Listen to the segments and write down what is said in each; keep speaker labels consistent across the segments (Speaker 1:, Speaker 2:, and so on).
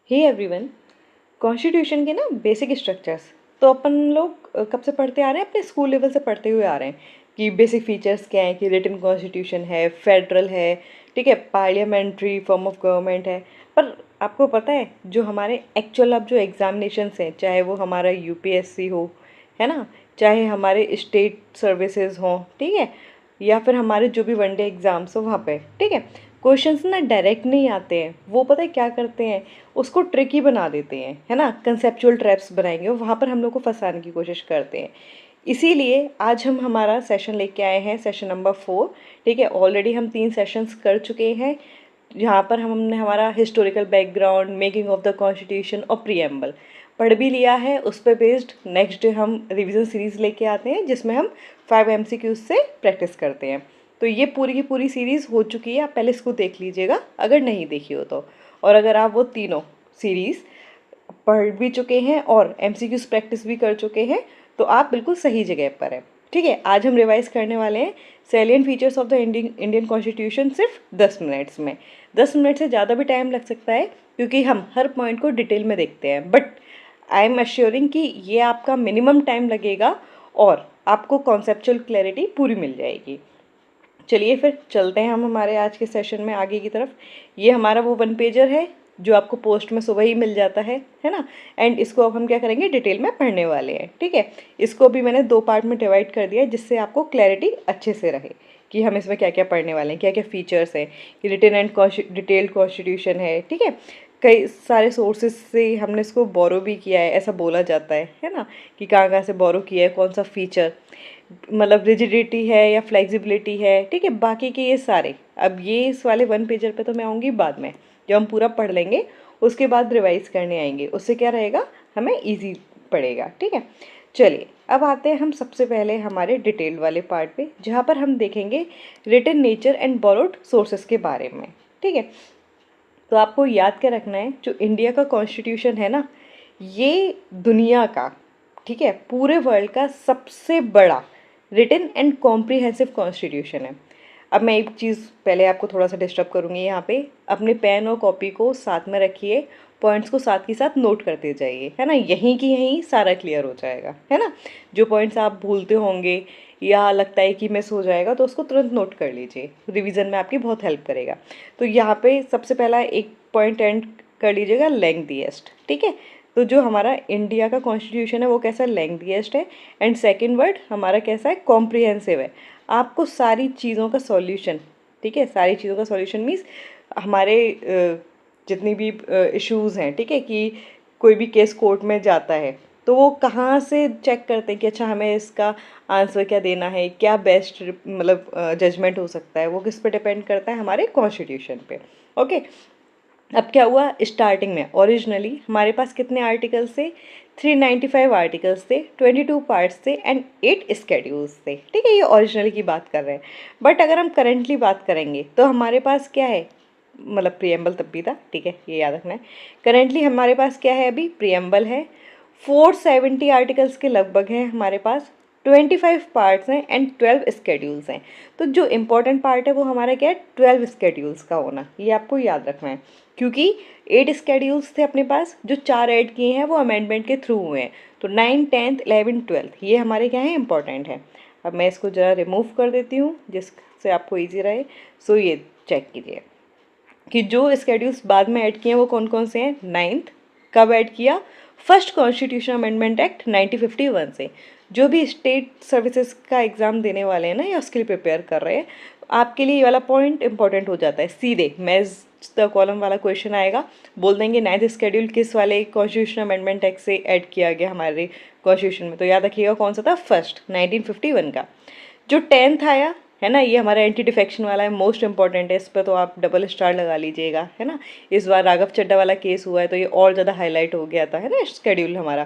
Speaker 1: Hey everyone, constitution के ना basic structures तो अपन लोग कब से पढ़ते आ रहे हैं, अपने स्कूल लेवल से पढ़ते हुए आ रहे हैं कि बेसिक फीचर्स क्या हैं, कि रिटन कॉन्स्टिट्यूशन है, फेडरल है, ठीक है, पार्लियामेंट्री फॉर्म ऑफ गवर्नमेंट है। पर आपको पता है जो हमारे एक्चुअल अब जो एग्जामिनेशंस हैं, चाहे वो हमारा यूपीएससी हो, है ना, चाहे हमारे स्टेट सर्विसेज हों, ठीक है, या फिर हमारे जो भी वनडे एग्ज़ाम्स हो वहाँ पे, ठीक है, क्वेश्चंस ना डायरेक्ट नहीं आते हैं। वो पता है क्या करते हैं, उसको ट्रिकी बना देते हैं, है ना, कंसेप्चुअल ट्रैप्स बनाएंगे, वहाँ पर हम लोग को फंसाने की कोशिश करते हैं। इसीलिए आज हम हमारा सेशन लेके आए हैं, सेशन नंबर 4। ठीक है, ऑलरेडी हम 3 सेशंस कर चुके हैं, जहाँ पर हमने हमारा historical background, making of the constitution और प्रीएम्बल पढ़ भी लिया है। उस पर बेस्ड नेक्स्ट डे हम रिवीजन सीरीज़ लेके आते हैं, जिसमें हम 5 MCQs से प्रैक्टिस करते हैं। तो ये पूरी की पूरी सीरीज़ हो चुकी है, आप पहले इसको देख लीजिएगा अगर नहीं देखी हो तो। और अगर आप वो तीनों सीरीज़ पढ़ भी चुके हैं और MCQs प्रैक्टिस भी कर चुके हैं, तो आप बिल्कुल सही जगह पर हैं। ठीक है, आज हम रिवाइज करने वाले हैं salient features of the Indian constitution सिर्फ 10 मिनट्स में। 10 मिनट से ज़्यादा भी टाइम लग सकता है, क्योंकि हम हर पॉइंट को डिटेल में देखते हैं, बट आई एम अश्योरिंग कि ये आपका मिनिमम टाइम लगेगा और आपको कॉन्सेप्चुअल क्लैरिटी पूरी मिल जाएगी। चलिए फिर चलते हैं हम हमारे आज के सेशन में आगे की तरफ। ये हमारा वो 1 पेजर है जो आपको पोस्ट में सुबह ही मिल जाता है ना। एंड इसको अब हम क्या करेंगे, डिटेल में पढ़ने वाले हैं। ठीक है, इसको भी मैंने 2 पार्ट में डिवाइड कर दिया है, जिससे आपको क्लैरिटी अच्छे से रहे कि हम इसमें क्या क्या पढ़ने वाले हैं, क्या क्या फीचर्स हैं, कि रिटन एंड डिटेल्ड कॉन्स्टिट्यूशन है। ठीक है, कई सारे सोर्सेज से हमने इसको बोरो भी किया है, ऐसा बोला जाता है ना, कि कहाँ कहाँ से बोरो किया है, कौन सा फीचर, मतलब रिजिडिटी है या फ्लेक्सिबिलिटी है। ठीक है, बाकी के ये सारे, अब ये इस वाले 1 पेजर पे तो मैं आऊँगी बाद में, जब हम पूरा पढ़ लेंगे उसके बाद रिवाइज करने आएंगे, उससे क्या रहेगा, हमें इजी पड़ेगा। ठीक है, चलिए अब आते हैं हम सबसे पहले हमारे डिटेल वाले पार्ट पे, जहाँ पर हम देखेंगे written nature and borrowed sources के बारे में। ठीक है, तो आपको याद क्या रखना है, जो इंडिया का कॉन्स्टिट्यूशन है ना, ये दुनिया का, ठीक है, पूरे वर्ल्ड का सबसे बड़ा रिटन एंड कॉम्प्रिहेंसिव कॉन्स्टिट्यूशन है। अब मैं एक चीज़ पहले आपको थोड़ा सा डिस्टर्ब करूँगी, यहाँ पे अपने पेन और कॉपी को साथ में रखिए, पॉइंट्स को साथ के साथ नोट करते जाइए, है ना, यहीं की यहीं सारा क्लियर हो जाएगा, है ना। जो पॉइंट्स आप भूलते होंगे या लगता है कि मिस हो जाएगा, तो उसको तुरंत नोट कर लीजिए, रिवीजन में आपकी बहुत हेल्प करेगा। तो यहाँ पे सबसे पहला एक पॉइंट एंड कर लीजिएगा, लेंथीएस्ट। ठीक है, तो जो हमारा इंडिया का कॉन्स्टिट्यूशन है वो कैसा लेंथीएस्ट है, एंड सेकंड वर्ड हमारा कैसा है, कॉम्प्रिहेंसिव है। आपको सारी चीज़ों का सॉल्यूशन, ठीक है, सारी चीज़ों का सॉल्यूशन मीन्स हमारे जितनी भी इश्यूज़ हैं, ठीक है, कि कोई भी केस कोर्ट में जाता है तो वो कहाँ से चेक करते हैं कि अच्छा हमें इसका आंसर क्या देना है, क्या बेस्ट मतलब जजमेंट हो सकता है, वो किस पे डिपेंड करता है, हमारे कॉन्स्टिट्यूशन पे। ओके, अब क्या हुआ, स्टार्टिंग में ओरिजिनली हमारे पास कितने आर्टिकल्स थे, 395 आर्टिकल्स थे, 22 पार्ट्स थे एंड 8 स्केड्यूल्स थे। ठीक है, ये ओरिजिनली की बात कर रहे हैं। बट अगर हम करेंटली बात करेंगे तो हमारे पास क्या है, मतलब प्रियम्बल तब भी था, ठीक है, ये याद रखना है। करेंटली हमारे पास क्या है, अभी प्रियम्बल है, 470 आर्टिकल्स के लगभग हैं हमारे पास, 25 पार्ट्स हैं एंड 12 स्केड्यूल्स हैं। तो जो इम्पोर्टेंट पार्ट है वो हमारा क्या है, 12 स्केड्यूल्स का होना, ये आपको याद रखना है, क्योंकि 8 स्केड्यूल्स थे अपने पास, जो 4 ऐड किए हैं वो अमेंडमेंट के थ्रू हुए हैं। तो 9, 10th, 11th, 12th ये हमारे क्या है, इंपॉर्टेंट है। अब मैं इसको ज़रा रिमूव कर देती हूँ जिससे आपको ईजी रहे। सो ये चेक कीजिए कि जो स्केड्यूल्स बाद में ऐड किए हैं वो कौन कौन से हैं। 9th कब ऐड किया, फर्स्ट कॉन्स्टिट्यूशन अमेंडमेंट एक्ट 1951 से। जो भी स्टेट सर्विसेज का एग्ज़ाम देने वाले हैं ना या उसके लिए प्रिपेयर कर रहे हैं, आपके लिए ये वाला पॉइंट इंपॉर्टेंट हो जाता है। सीधे मैच द कॉलम वाला क्वेश्चन आएगा, बोल देंगे 9th स्केड्यूल किस वाले कॉन्स्टिट्यूशन अमेंडमेंट एक्ट से ऐड किया गया हमारे कॉन्स्टिट्यूशन में, तो याद रखिएगा कौन सा था, फर्स्ट 1951 का। जो 10th आया है ना, ये हमारा एंटी डिफेक्शन वाला है, मोस्ट इंपॉर्टेंट है, इस पर तो आप डबल स्टार लगा लीजिएगा, है ना। इस बार राघव चड्डा वाला केस हुआ है तो ये और ज़्यादा हाईलाइट हो गया था, है ना, स्केड्यूल हमारा।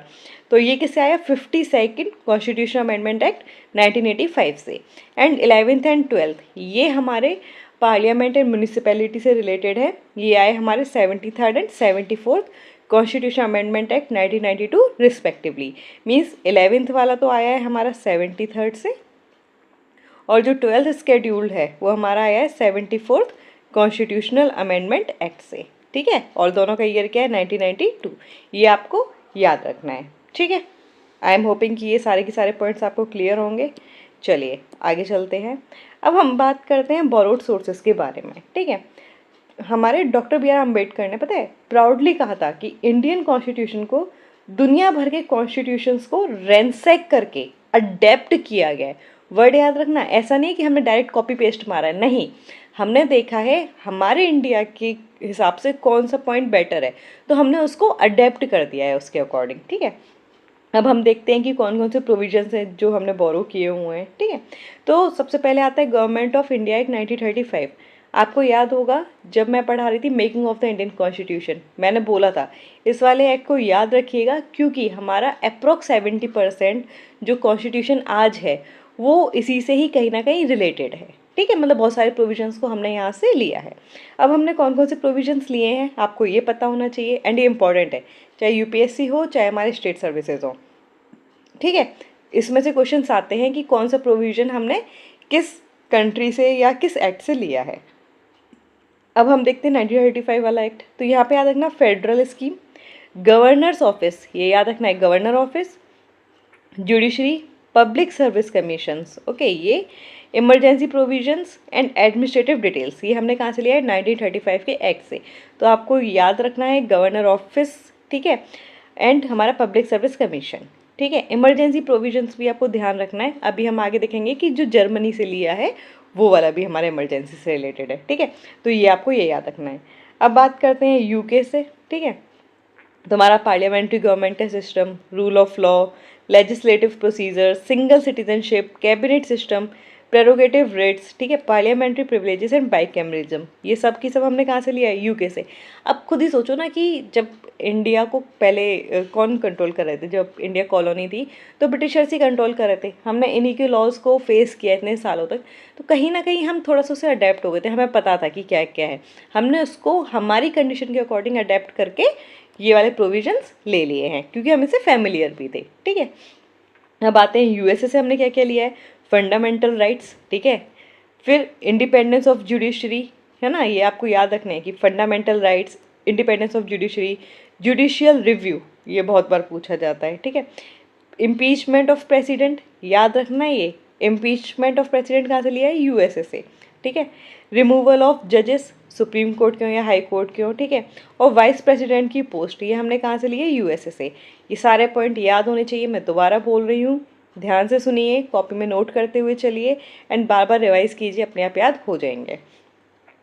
Speaker 1: तो ये किससे आया, 52nd कॉन्स्टिट्यूशन अमेंडमेंट एक्ट 1985 से। एंड 11th एंड 12th ये हमारे पार्लियामेंट एंड म्यूनिसिपैलिटी से रिलेटेड है, ये आए हमारे 73rd and 74th constitution amendment act 1992 respectively. Means 11th वाला तो आया है हमारा 73rd से, और जो 12th स्केड्यूल्ड है वो हमारा आया है 74th कॉन्स्टिट्यूशनल अमेंडमेंट एक्ट से। ठीक है, और दोनों का ईयर क्या है 1992, ये आपको याद रखना है। ठीक है, आई एम होपिंग कि ये सारे के सारे पॉइंट्स आपको क्लियर होंगे। चलिए आगे चलते हैं। अब हम बात करते हैं बोरोड सोर्सेज के बारे में। ठीक है, हमारे डॉक्टर बी आर अम्बेडकर ने पता है प्राउडली कहा था कि इंडियन कॉन्स्टिट्यूशन को दुनिया भर के कॉन्स्टिट्यूशंस को रैंसैक करके अडेप्ट किया गया है। वर्ड याद रखना, ऐसा नहीं कि हमने डायरेक्ट कॉपी पेस्ट मारा है, नहीं, हमने देखा है हमारे इंडिया के हिसाब से कौन सा पॉइंट बेटर है, तो हमने उसको अडेप्ट कर दिया है उसके अकॉर्डिंग। ठीक है, अब हम देखते हैं कि कौन कौन से प्रोविजंस हैं जो हमने बोरो किए हुए हैं। ठीक है, तो सबसे पहले आता है गवर्नमेंट ऑफ इंडिया एक्ट 1935। आपको याद होगा जब मैं पढ़ा रही थी making of the Indian constitution, मैंने बोला था इस वाले एक्ट को याद रखिएगा, क्योंकि हमारा अप्रोक्स 70% जो कॉन्स्टिट्यूशन आज है वो इसी से ही कहीं ना कहीं रिलेटेड है। ठीक है, मतलब बहुत सारे प्रोविजंस को हमने यहाँ से लिया है। अब हमने कौन कौन से प्रोविजंस लिए हैं आपको ये पता होना चाहिए, एंड ये इंपॉर्टेंट है, चाहे यूपीएससी हो चाहे हमारे स्टेट सर्विसेज हो। ठीक है, इसमें से क्वेश्चंस आते हैं कि कौन सा प्रोविज़न हमने किस कंट्री से या किस एक्ट से लिया है। अब हम देखते हैं 1935 वाला एक्ट, तो यहाँ पे याद रखना फेडरल स्कीम, गवर्नर्स ऑफिस, ये याद रखना है governor office, judiciary, public service commissions, okay, ये emergency provisions and administrative details, ये हमने कहाँ से लिया है 1935 के एक्ट से। तो आपको याद रखना है गवर्नर ऑफिस, ठीक है, एंड हमारा पब्लिक सर्विस कमीशन। ठीक है, इमरजेंसी प्रोविजंस भी आपको ध्यान रखना है। अभी हम आगे देखेंगे कि जो जर्मनी से लिया है वो वाला भी हमारा इमरजेंसी से रिलेटेड है। ठीक है, तो ये आपको ये याद रखना है। अब बात करते हैं यूके से। ठीक है, तो हमारा पार्लियामेंट्री गवर्नमेंट का system, rule of law, legislative procedure, single citizenship, cabinet system, prerogative rates, ठीक है, पार्लियामेंट्री प्रिविलेजेस एंड बाइकैमरिज्म, ये सब की सब हमने कहाँ से लिया है यूके से। अब खुद ही सोचो ना कि जब इंडिया को पहले कौन कंट्रोल कर रहे थे, जब इंडिया कॉलोनी थी तो ब्रिटिशर्स ही कंट्रोल कर रहे थे, हमने इन्हीं के लॉज को फेस किया इतने सालों तक, तो कहीं ना कहीं हम थोड़ा सा उसे अडेप्ट हो गए थे, हमें पता था कि क्या क्या है, हमने उसको हमारी कंडीशन के अकॉर्डिंग अडेप्ट करके ये वाले प्रोविजंस ले लिए हैं क्योंकि हम इससे फैमिलियर भी थे। ठीक है, अब आते हैं यूएसए से हमने क्या क्या लिया है, फंडामेंटल राइट्स, ठीक है, फिर इंडिपेंडेंस ऑफ जुडिशरी, है ना, ये आपको याद रखना है कि fundamental rights, independence of judiciary, judicial review, ये बहुत बार पूछा जाता है। ठीक है, इम्पीचमेंट ऑफ प्रेसिडेंट, याद रखना है ये इम्पीचमेंट ऑफ प्रेसिडेंट कहाँ से लिया है, यूएसए से। ठीक है, रिमूवल ऑफ जजेस, सुप्रीम कोर्ट के हो या हाई कोर्ट के हो, ठीक है, और वाइस प्रेसिडेंट की पोस्ट, ये हमने कहाँ से लिए, यूएसए से। ये सारे पॉइंट याद होने चाहिए, मैं दोबारा बोल रही हूँ, ध्यान से सुनिए, कॉपी में नोट करते हुए चलिए, एंड बार बार रिवाइज कीजिए, अपने आप याद हो जाएंगे।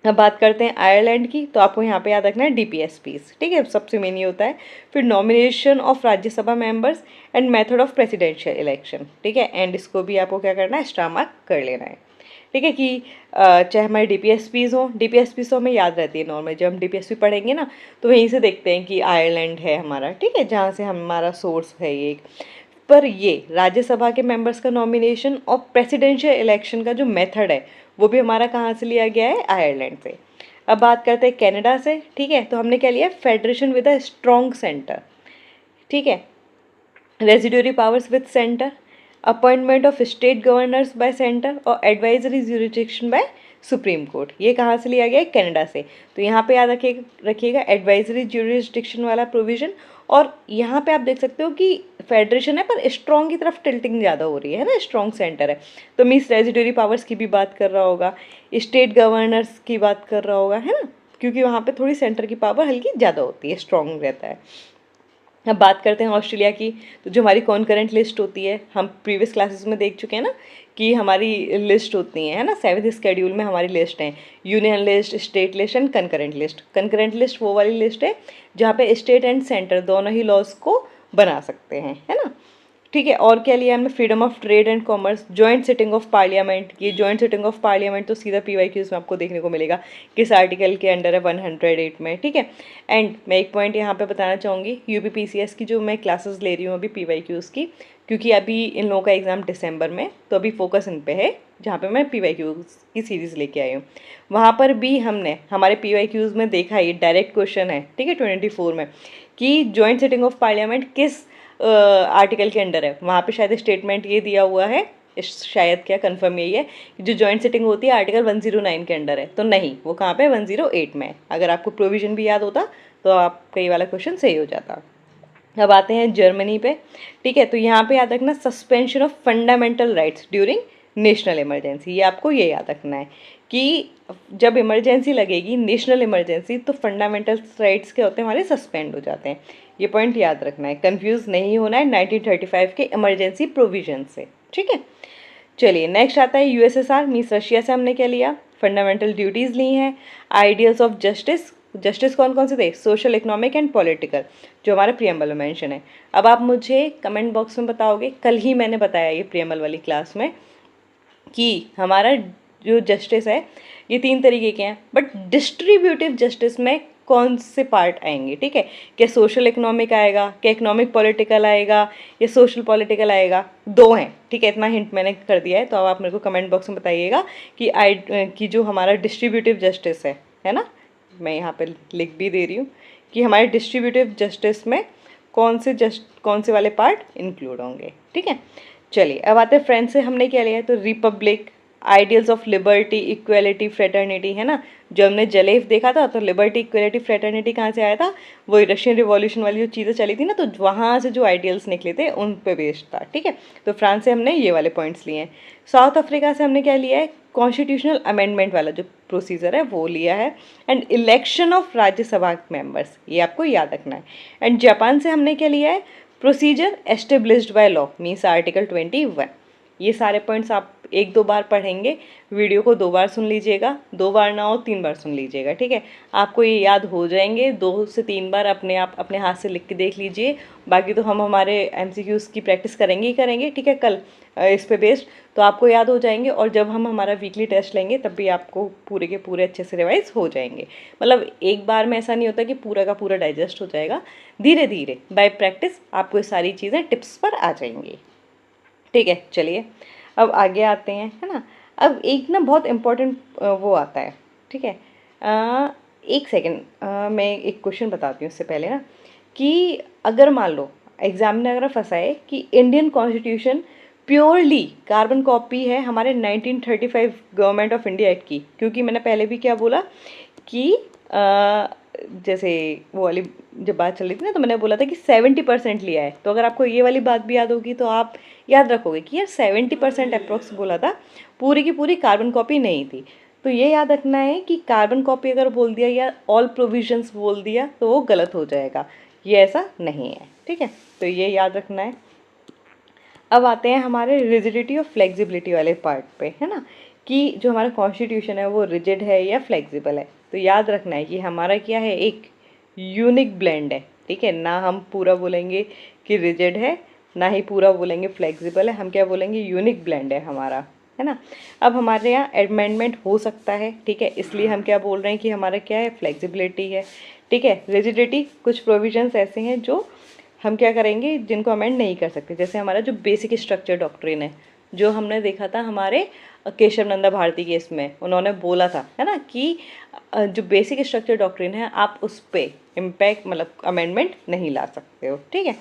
Speaker 1: अब बात करते हैं आयरलैंड की, तो आपको यहाँ पे याद रखना है डीपीएसपीस, ठीक है, सबसे मेन ये होता है। फिर nomination of Rajya Sabha members and method of presidential election, ठीक है, एंड इसको भी आपको क्या करना है, स्टार मार्क कर लेना है। ठीक है, कि चाहे हमारे डीपीएसपीज हो, डीपीएसपीज तो हमें याद रहती है नॉर्मल, जब हम डीपीएसपी पढ़ेंगे ना तो वहीं से देखते हैं कि आयरलैंड है हमारा, ठीक है, जहाँ से हमारा सोर्स है ये। पर ये राज्यसभा के मेंबर्स का नॉमिनेशन और प्रेसिडेंशियल इलेक्शन का जो मेथड है वो भी हमारा कहाँ से लिया गया है, आयरलैंड से। अब बात करते हैं कनाडा से। ठीक है, तो हमने क्या लिया, federation with a strong centre, ठीक है, residuary powers with centre, appointment of state governors by centre और advisory jurisdiction by Supreme Court, ये कहाँ से लिया गया है, कनाडा से। तो यहाँ पे याद रखिएगा एडवाइजरी ज्यूरिडिक्शन वाला प्रोविजन। और यहाँ पे आप देख सकते हो कि फेडरेशन है पर स्ट्रॉन्ग की तरफ टिल्टिंग ज़्यादा हो रही है ना, स्ट्रॉन्ग सेंटर है, तो मीन्स रेजिडोरी पावर्स की भी बात कर रहा होगा, स्टेट गवर्नर्स की बात कर रहा होगा, है ना, क्योंकि वहाँ पे थोड़ी सेंटर की पावर हल्की ज़्यादा होती है, स्ट्रॉन्ग रहता है। अब बात करते हैं ऑस्ट्रेलिया की, तो जो हमारी कॉन्करेंट लिस्ट होती है, हम प्रीवियस क्लासेस में देख चुके हैं ना कि हमारी लिस्ट होती है ना, 7th शेड्यूल में हमारी लिस्ट है, union list, state list and concurrent list. Concurrent list वो वाली लिस्ट है जहाँ पे स्टेट एंड सेंटर दोनों ही लॉज को बना सकते हैं, है ना। ठीक है, और क्या लिया हमने, freedom of trade and commerce, joint sitting of parliament, ये जॉइंट सिटिंग ऑफ पार्लियामेंट तो सीधा पीवाईक्यूज में आपको देखने को मिलेगा किस आर्टिकल के अंडर है, 108 में। ठीक है, एंड मैं एक पॉइंट यहाँ पे बताना चाहूँगी, यूपीपीसीएस की जो मैं क्लासेस ले रही हूँ अभी पीवाईक्यूज की, क्योंकि अभी इन लोगों का एग्ज़ाम दिसंबर में, तो अभी फोकस इन पे है, जहाँ पे मैं पीवाईक्यूज की सीरीज़ लेके आई हूँ। वहाँ पर भी हमने हमारे पीवाईक्यूज में देखा, ये डायरेक्ट क्वेश्चन है, ठीक है, 24 में, कि जॉइंट सिटिंग ऑफ पार्लियामेंट किस आर्टिकल के अंडर है। वहाँ पे शायद स्टेटमेंट ये दिया हुआ है शायद क्या कंफर्म यही है कि जो जॉइंट सिटिंग होती है आर्टिकल 109 के अंडर है, तो नहीं, वो कहाँ पे 108 में है। अगर आपको प्रोविजन भी याद होता तो आपका ये वाला क्वेश्चन सही हो जाता। अब आते हैं जर्मनी पे। ठीक है, तो यहाँ पे याद रखना suspension of fundamental rights during national emergency. ये आपको ये याद रखना है कि जब इमरजेंसी लगेगी, नेशनल इमरजेंसी, तो फंडामेंटल राइट्स क्या होते हैं हमारे, सस्पेंड हो जाते हैं। ये पॉइंट याद रखना है, कंफ्यूज नहीं होना है 1935 के इमरजेंसी प्रोविजन से। ठीक है, चलिए नेक्स्ट आता है यूएसएसआर मीन्स रशिया से हमने क्या लिया, फंडामेंटल ड्यूटीज़ ली हैं। आइडियल्स ऑफ जस्टिस, जस्टिस कौन कौन से थे, सोशल, इकोनॉमिक एंड पॉलिटिकल, जो हमारे प्रियम्बल में मेंशन है। अब आप मुझे कमेंट बॉक्स में बताओगे, कल ही मैंने बताया ये प्रियम्बल वाली क्लास में कि हमारा जो जस्टिस है ये 3 तरीके के हैं, बट डिस्ट्रीब्यूटिव जस्टिस में कौन से पार्ट आएंगे। ठीक है, क्या सोशल इकोनॉमिक आएगा, क्या इकोनॉमिक पॉलिटिकल आएगा, या सोशल पॉलिटिकल आएगा, 2 हैं। ठीक है, इतना हिंट मैंने कर दिया है, तो अब आप मेरे को कमेंट बॉक्स में बताइएगा कि जो हमारा डिस्ट्रीब्यूटिव जस्टिस है ना, मैं यहाँ पे लिख भी दे रही हूँ कि हमारे डिस्ट्रीब्यूटिव जस्टिस में कौन से वाले पार्ट इंक्लूड होंगे। ठीक है, चलिए अब आते हैं फ्रेंच से हमने क्या लिया है, तो Republic, ideals of liberty, equality, fraternity, है ना। जो हमने जलेव देखा था, तो लिबर्टी, इक्वेलिटी, फ्रेटर्निटी कहाँ से आया था, वही रशियन रिवॉल्यूशन वाली जो चीज़ें चली थी ना, तो वहाँ से जो आइडियल्स निकले थे उन पे बेस्ड था। ठीक है, तो फ्रांस से हमने ये वाले पॉइंट्स लिए हैं। साउथ अफ्रीका से हमने क्या लिया है, कॉन्स्टिट्यूशनल अमेंडमेंट वाला जो प्रोसीजर है वो लिया है, and election of Rajya Sabha members, ये आपको याद रखना है। एंड जापान से हमने क्या लिया है, procedure established by law means article 21। ये सारे पॉइंट्स आप 1-2 बार पढ़ेंगे, वीडियो को 2 बार सुन लीजिएगा, 2 बार ना हो 3 बार सुन लीजिएगा। ठीक है, आपको ये याद हो जाएंगे, 2 से 3 बार अपने आप अपने हाथ से लिख के देख लीजिए। बाकी तो हम हमारे एमसीक्यूज़ की प्रैक्टिस करेंगे ही करेंगे। ठीक है, कल इस पे बेस्ड तो आपको याद हो जाएंगे, और जब हम हमारा वीकली टेस्ट लेंगे तब भी आपको पूरे के पूरे अच्छे से रिवाइज हो जाएंगे। मतलब एक बार में ऐसा नहीं होता कि पूरा का पूरा डाइजेस्ट हो जाएगा, धीरे धीरे बाय प्रैक्टिस आपको ये सारी चीज़ें टिप्स पर आ जाएंगी। ठीक है, चलिए अब आगे आते हैं, है ना। अब एक ना बहुत इम्पोर्टेंट वो आता है। ठीक है, एक सेकेंड, मैं एक क्वेश्चन बताती हूँ उससे पहले ना, कि अगर मान लो एग्जाम ने अगर फंसाए कि Indian constitution purely carbon copy है हमारे 1935 गवर्नमेंट ऑफ इंडिया एक्ट की, क्योंकि मैंने पहले भी क्या बोला कि जैसे वो वाली जब बात चल रही थी ना, तो मैंने बोला था कि 70% लिया है। तो अगर आपको ये वाली बात भी याद होगी तो आप याद रखोगे कि यार 70% अप्रोक्स बोला था, पूरी की पूरी कार्बन कॉपी नहीं थी। तो ये याद रखना है कि कार्बन कॉपी अगर बोल दिया या ऑल प्रोविजंस बोल दिया तो वो गलत हो जाएगा, ये ऐसा नहीं है। ठीक है, तो ये याद रखना है। अब आते हैं हमारे रिजिडिटी और फ्लेक्सिबिलिटी वाले पार्ट पे, है ना, कि जो हमारा कॉन्स्टिट्यूशन है वो रिजिड है या फ्लेक्सिबल है। तो याद रखना है कि हमारा क्या है, एक यूनिक ब्लेंड है। ठीक है, ना हम पूरा बोलेंगे कि रिजिड है, ना ही पूरा बोलेंगे फ्लेक्सिबल है, हम क्या बोलेंगे, यूनिक ब्लेंड है हमारा, है ना। अब हमारे यहाँ अमेंडमेंट हो सकता है, ठीक है, इसलिए हम क्या बोल रहे हैं कि हमारा क्या है, फ्लेक्सिबिलिटी है। ठीक है, रिजिडिटी, कुछ प्रोविजंस ऐसे हैं जो हम क्या करेंगे, जिनको अमेंड नहीं कर सकते। जैसे हमारा जो बेसिक स्ट्रक्चर डॉक्ट्रिन है, जो हमने देखा था हमारे केशव नंदा भारती केस में, उन्होंने बोला था, है ना, कि जो बेसिक स्ट्रक्चर डॉक्ट्रिन है आप उस पर इम्पैक्ट मतलब अमेंडमेंट नहीं ला सकते हो। ठीक है,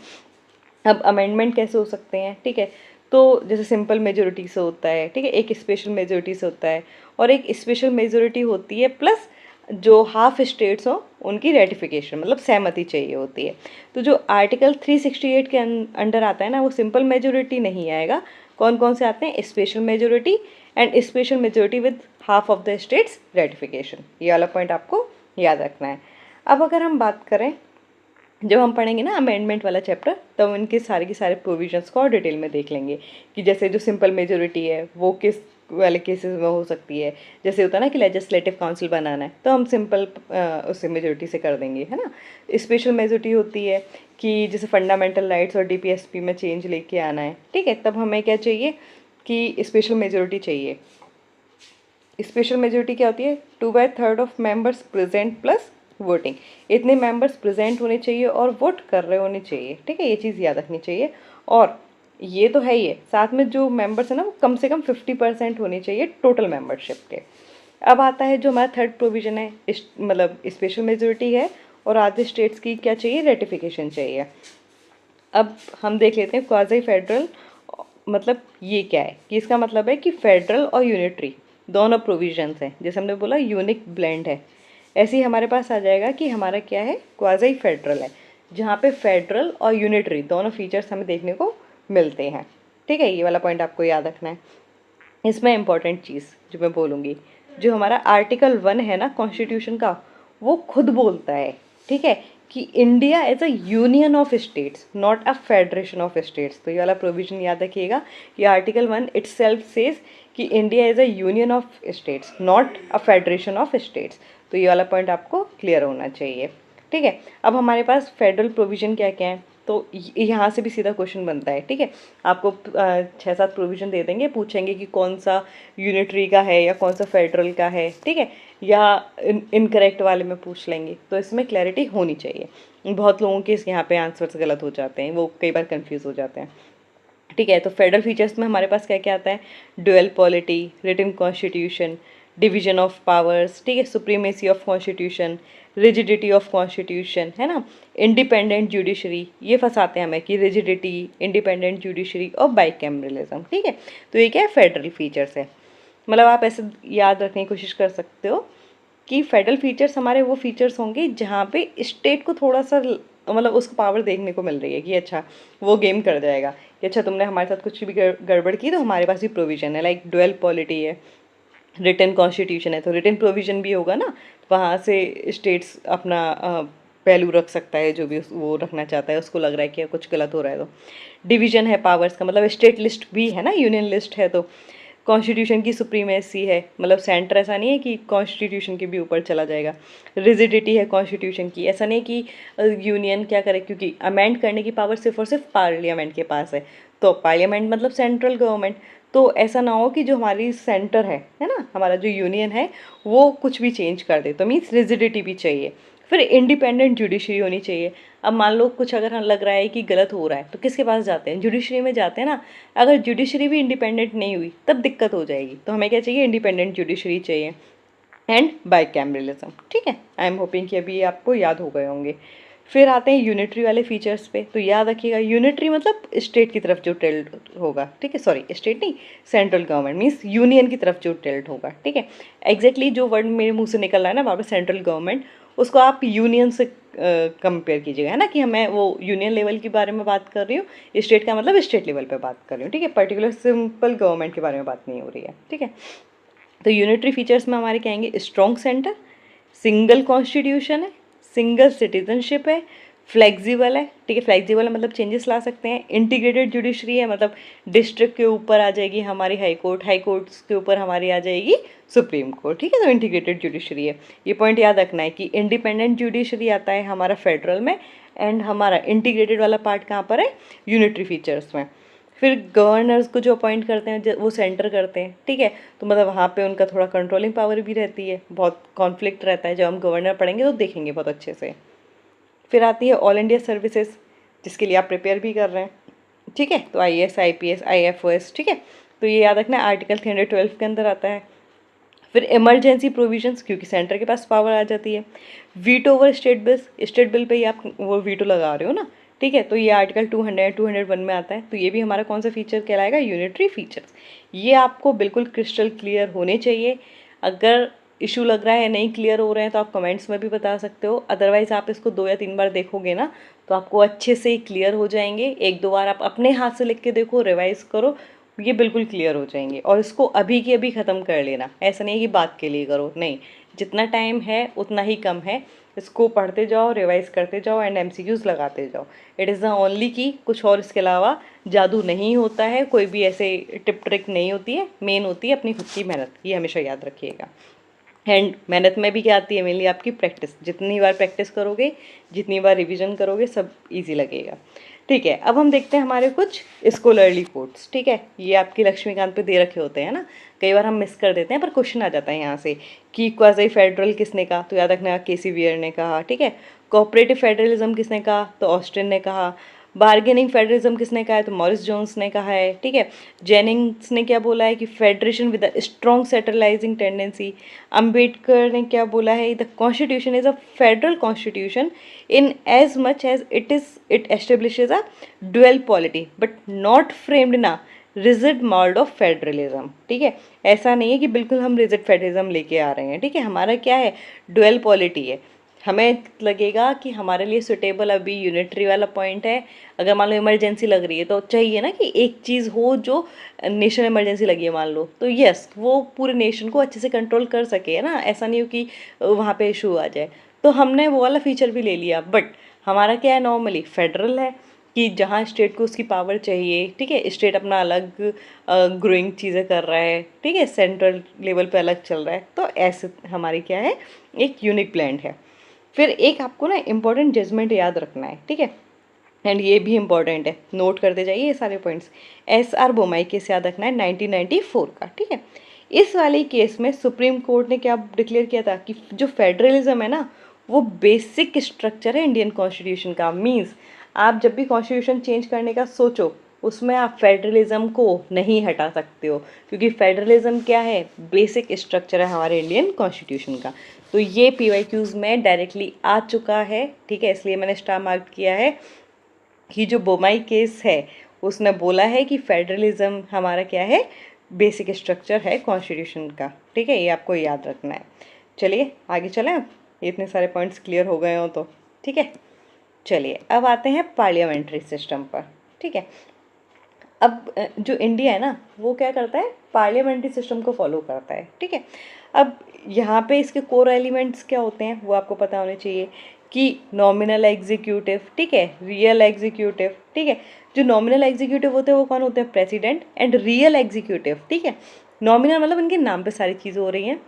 Speaker 1: अब अमेंडमेंट कैसे हो सकते हैं, ठीक है, तो जैसे सिंपल मेजोरिटी से होता है, ठीक है, एक स्पेशल मेजोरिटी से होता है, और एक स्पेशल मेजोरिटी होती है प्लस जो हाफ स्टेट्स हो उनकी रेटिफिकेशन मतलब सहमति चाहिए होती है। तो जो आर्टिकल 368 के अंडर आता है ना, वो सिंपल मेजोरिटी नहीं आएगा। कौन कौन से आते हैं, special majority and special majority with half of the states ratification, ये वाला पॉइंट आपको याद रखना है। अब अगर हम बात करें, जब हम पढ़ेंगे ना अमेंडमेंट वाला चैप्टर, तब उनके सारे के सारे प्रोविजंस को और डिटेल में देख लेंगे कि जैसे जो सिंपल मेजोरिटी है वो किस वाले केसेस में हो सकती है। जैसे होता है ना कि लेजिस्लेटिव काउंसिल बनाना है, तो हम सिंपल उससे मेजोरिटी से कर देंगे, है ना। स्पेशल मेजोरिटी होती है कि जैसे फंडामेंटल राइट्स और डीपीएसपी में चेंज लेके आना है, ठीक है, तब हमें क्या चाहिए कि स्पेशल मेजोरिटी चाहिए। स्पेशल मेजोरिटी क्या होती है, 2/3 of members present plus voting, इतने मेंबर्स प्रेजेंट होने चाहिए और वोट कर रहे होने चाहिए। ठीक है, ये चीज़ याद रखनी चाहिए। और ये तो है ही है, साथ में जो मेंबर्स है ना वो कम से कम 50% होनी चाहिए टोटल मेंबरशिप के। अब आता है जो हमारा थर्ड प्रोविजन है, मतलब स्पेशल मेजोरिटी है और आधे स्टेट्स की क्या चाहिए, रेटिफिकेशन चाहिए। अब हम देख लेते हैं क्वाजी फेडरल मतलब ये क्या है कि इसका मतलब है कि फेडरल और यूनिटरी दोनों प्रोविजंस हैं, जैसे हमने बोला यूनिक ब्लेंड है, ऐसे ही हमारे पास आ जाएगा कि हमारा क्या है, क्वाज़ी फेडरल है, जहाँ पे फेडरल और यूनिटरी दोनों फीचर्स हमें देखने को मिलते हैं। ठीक है, ये वाला पॉइंट आपको याद रखना है। इसमें इम्पॉर्टेंट चीज़ जो मैं बोलूँगी, जो हमारा आर्टिकल 1 है ना कॉन्स्टिट्यूशन का, वो खुद बोलता है, ठीक है, कि India as a union of states not a federation of states. तो ये वाला प्रोविजन याद रखिएगा कि आर्टिकल 1 इटसेल्फ सेज कि India is a union of states not a federation of states. तो ये वाला पॉइंट आपको क्लियर होना चाहिए। ठीक है, अब हमारे पास फेडरल प्रोविजन क्या क्या है, तो यहाँ से भी सीधा क्वेश्चन बनता है। ठीक है, आपको 6-7 प्रोविजन दे देंगे, पूछेंगे कि कौन सा यूनिटरी का है या कौन सा फेडरल का है, ठीक है, या इनकरेक्ट वाले में पूछ लेंगे। तो इसमें क्लैरिटी होनी चाहिए, बहुत लोगों के यहाँ पे आंसर्स गलत हो जाते हैं, वो कई बार कंफ्यूज हो जाते हैं। ठीक है, तो फेडरल फीचर्स में हमारे पास क्या क्या आता है, dual polity, written constitution, division of powers, ठीक है, supremacy of constitution, rigidity of constitution, है ना, इंडिपेंडेंट जुडिशरी, ये फंसाते हैं हमें कि रिजिडिटी, इंडिपेंडेंट जुडिशरी और बाइकैमरलिज्म। ठीक है, तो ये क्या है, फेडरल फीचर्स है। मतलब आप ऐसे याद रखने की कोशिश कर सकते हो कि फेडरल फीचर्स हमारे वो फीचर्स होंगे जहाँ पे स्टेट को थोड़ा सा मतलब उसको पावर देखने को मिल रही है कि अच्छा वो गेम कर जाएगा कि अच्छा तुमने हमारे साथ कुछ भी गड़बड़ की तो हमारे पास भी प्रोविजन है, लाइक डुअल पॉलिटी है, रिटन कॉन्स्टिट्यूशन है, तो रिटन प्रोविजन भी होगा ना, वहाँ से स्टेट्स अपना पहलू रख सकता है, जो भी वो रखना चाहता है, उसको लग रहा है कि कुछ गलत हो रहा है। तो डिवीजन है पावर्स का, मतलब स्टेट लिस्ट भी है ना, यूनियन लिस्ट है, तो कॉन्स्टिट्यूशन की सुप्रीमेसी है, मतलब सेंटर ऐसा नहीं है कि कॉन्स्टिट्यूशन के भी ऊपर चला जाएगा। रिजिडिटी है कॉन्स्टिट्यूशन की, ऐसा नहीं कि यूनियन क्या करे, क्योंकि अमेंड करने की पावर सिर्फ और सिर्फ पार्लियामेंट के पास है, तो पार्लियामेंट मतलब सेंट्रल गवर्नमेंट, तो ऐसा ना हो कि जो हमारी सेंटर है ना, हमारा जो यूनियन है वो कुछ भी चेंज कर दे, तो मीन्स रिजिडिटी भी चाहिए। फिर इंडिपेंडेंट जुडिशरी होनी चाहिए। अब मान लो कुछ अगर हमें लग रहा है कि गलत हो रहा है तो किसके पास जाते हैं, जुडिशरी में जाते हैं ना। अगर जुडिशरी भी इंडिपेंडेंट नहीं हुई तब दिक्कत हो जाएगी, तो हमें क्या चाहिए, इंडिपेंडेंट जुडिशरी चाहिए एंड बाइकैमरलिज्म। ठीक है, आई एम होपिंग कि अभी ये आपको याद हो गए होंगे। फिर आते हैं यूनिटरी वाले फीचर्स पे, तो याद रखिएगा यूनिटरी मतलब स्टेट की तरफ जो टिल्ट होगा, ठीक है, सॉरी स्टेट नहीं, सेंट्रल गवर्नमेंट मीन्स यूनियन की तरफ जो टिल्ट होगा। ठीक है, एग्जैक्टली जो वर्ड मेरे मुंह से निकल रहा है ना वहाँ पे सेंट्रल गवर्नमेंट, उसको आप यूनियन से कंपेयर कीजिएगा, है ना, कि मैं वो यूनियन लेवल के बारे में बात कर रही हूँ, स्टेट का मतलब स्टेट लेवल पे बात कर रही हूँ। ठीक है, पर्टिकुलर सिंपल गवर्नमेंट के बारे में बात नहीं हो रही है। ठीक है, तो यूनिटरी फीचर्स में हमारे क्या आएंगे, स्ट्रॉन्ग सेंटर, सिंगल कॉन्स्टिट्यूशन है, सिंगल सिटीजनशिप है, फ्लेक्सिबल है, ठीक है, फ्लेक्सिबल है मतलब चेंजेस ला सकते हैं, इंटीग्रेटेड जुडिशरी है, मतलब डिस्ट्रिक्ट के ऊपर आ जाएगी हमारी हाई कोर्ट, हाई कोर्ट्स के ऊपर हमारी आ जाएगी सुप्रीम कोर्ट। ठीक है, तो इंटीग्रेटेड जुडिशरी है, ये पॉइंट याद रखना है कि इंडिपेंडेंट जुडिशरी आता है हमारा फेडरल में, एंड हमारा इंटीग्रेटेड वाला पार्ट कहाँ पर है, यूनिटरी फीचर्स में। फिर गवर्नर्स को जो अपॉइंट करते हैं वो सेंटर करते हैं। ठीक है, तो मतलब वहाँ पे उनका थोड़ा कंट्रोलिंग पावर भी रहती है, बहुत कॉन्फ्लिक्ट रहता है, जब हम गवर्नर पढ़ेंगे तो देखेंगे बहुत अच्छे से। फिर आती है ऑल इंडिया सर्विसेज, जिसके लिए आप प्रिपेयर भी कर रहे हैं। ठीक है, तो IAS IPS IFOS, ठीक है, तो ये याद रखना आर्टिकल 312 के अंदर आता है। फिर इमरजेंसी प्रोविजंस, क्योंकि सेंटर के पास पावर आ जाती है। Veto over state bills, state bill पे ही आप वो वीटो लगा रहे हो ना, ठीक है, तो ये आर्टिकल 200 201 में आता है, तो ये भी हमारा कौन सा फीचर कहलाएगा, यूनिटरी फीचर्स। ये आपको बिल्कुल क्रिस्टल क्लियर होने चाहिए। अगर इशू लग रहा है, नहीं क्लियर हो रहे हैं, तो आप कमेंट्स में भी बता सकते हो, अदरवाइज़ आप इसको 2 या 3 बार देखोगे ना तो आपको अच्छे से क्लियर हो जाएंगे। 1-2 बार आप अपने हाथ से लिख के देखो, रिवाइज करो, ये बिल्कुल क्लियर हो जाएंगे। और इसको अभी के अभी ख़त्म कर लेना, ऐसा नहीं है कि बात के लिए करो, नहीं, जितना टाइम है उतना ही कम है, इसको पढ़ते जाओ, रिवाइज करते जाओ एंड MCQs लगाते जाओ। इट इज़ द ओनली की, कुछ और इसके अलावा जादू नहीं होता है, कोई भी ऐसे टिप ट्रिक नहीं होती है, मेन होती है अपनी खुद की मेहनत, ये हमेशा याद रखिएगा। एंड मेहनत में भी क्या आती है, मेनली आपकी प्रैक्टिस, जितनी बार प्रैक्टिस करोगे, जितनी बार रिवीजन करोगे, सब इजी लगेगा। ठीक है, अब हम देखते हैं हमारे कुछ स्कॉलरली कोट्स। ठीक है, ये आपकी लक्ष्मीकांत पे दे रखे होते हैं ना, कई बार हम मिस कर देते हैं, पर क्वेश्चन आ जाता है यहाँ से कि क्वाज़ी फेडरल किसने कहा, तो याद रखना KC वियर ने कहा। ठीक है, कोऑपरेटिव फेडरलिज्म किसने कहा, तो ऑस्टिन ने कहा। बार्गेनिंग फेडरलिज्म किसने कहा है, तो मॉरिस जोन्स ने कहा है। ठीक है, जेनिंग्स ने क्या बोला है कि federation with a strong centralising tendency. Ambedkar ने क्या बोला है, the constitution is a federal constitution in as much as it establishes a dual polity but not framed in a rigid mould of federalism, ठीक है। ऐसा नहीं है कि बिल्कुल हम रिजिड फेडरलिज्म लेके आ रहे हैं, ठीक है। हमारा क्या है, डुअल पॉलिटी है। हमें लगेगा कि हमारे लिए सुटेबल अभी यूनिटरी वाला पॉइंट है। अगर मान लो इमरजेंसी लग रही है तो चाहिए ना कि एक चीज़ हो जो नेशनल इमरजेंसी लगी है मान लो, तो यस वो पूरे नेशन को अच्छे से कंट्रोल कर सके, है ना। ऐसा नहीं हो कि वहाँ पे इशू आ जाए, तो हमने वो वाला फीचर भी ले लिया। बट हमारा क्या है, नॉर्मली फेडरल है कि जहाँ स्टेट को उसकी पावर चाहिए, ठीक है। स्टेट अपना अलग ग्रोइंग चीज़ें कर रहा है, ठीक है, सेंट्रल लेवल पे अलग चल रहा है। तो ऐसे हमारी क्या है, एक यूनिक ब्लेंड है। फिर एक आपको ना इम्पोर्टेंट जजमेंट याद रखना है, ठीक है। एंड ये भी इम्पॉर्टेंट है, नोट करते जाइए ये सारे पॉइंट्स। SR बोमाई केस याद रखना है 1994 का, ठीक है। इस वाले केस में सुप्रीम कोर्ट ने क्या डिक्लेयर किया था कि जो फेडरलिज्म है ना, वो बेसिक स्ट्रक्चर है इंडियन कॉन्स्टिट्यूशन का। मीन्स आप जब भी कॉन्स्टिट्यूशन चेंज करने का सोचो, उसमें आप फेडरलिज्म को नहीं हटा सकते हो, क्योंकि फेडरलिज्म क्या है, बेसिक स्ट्रक्चर है हमारे इंडियन कॉन्स्टिट्यूशन का। तो ये PYQs में डायरेक्टली आ चुका है, ठीक है, इसलिए मैंने स्टार मार्क किया है कि जो बोमाई केस है उसने बोला है कि फेडरलिज्म हमारा क्या है, बेसिक स्ट्रक्चर है कॉन्स्टिट्यूशन का, ठीक है। ये आपको याद रखना है। चलिए आगे चलें, इतने सारे पॉइंट्स क्लियर हो गए हो तो, ठीक है। चलिए अब आते हैं पार्लियामेंट्री सिस्टम पर, ठीक है। अब जो इंडिया है ना, वो क्या करता है, पार्लियामेंट्री सिस्टम को फॉलो करता है, ठीक है। अब यहाँ पे इसके कोर एलिमेंट्स क्या होते हैं वो आपको पता होने चाहिए कि नॉमिनल एग्जीक्यूटिव, ठीक है, रियल एग्जीक्यूटिव, ठीक है। जो नॉमिनल एग्जीक्यूटिव होते हैं वो कौन होते हैं, प्रेसिडेंट। एंड रियल एग्जीक्यूटिव, ठीक है, नॉमिनल मतलब इनके नाम पे सारी चीज़ें हो रही हैं,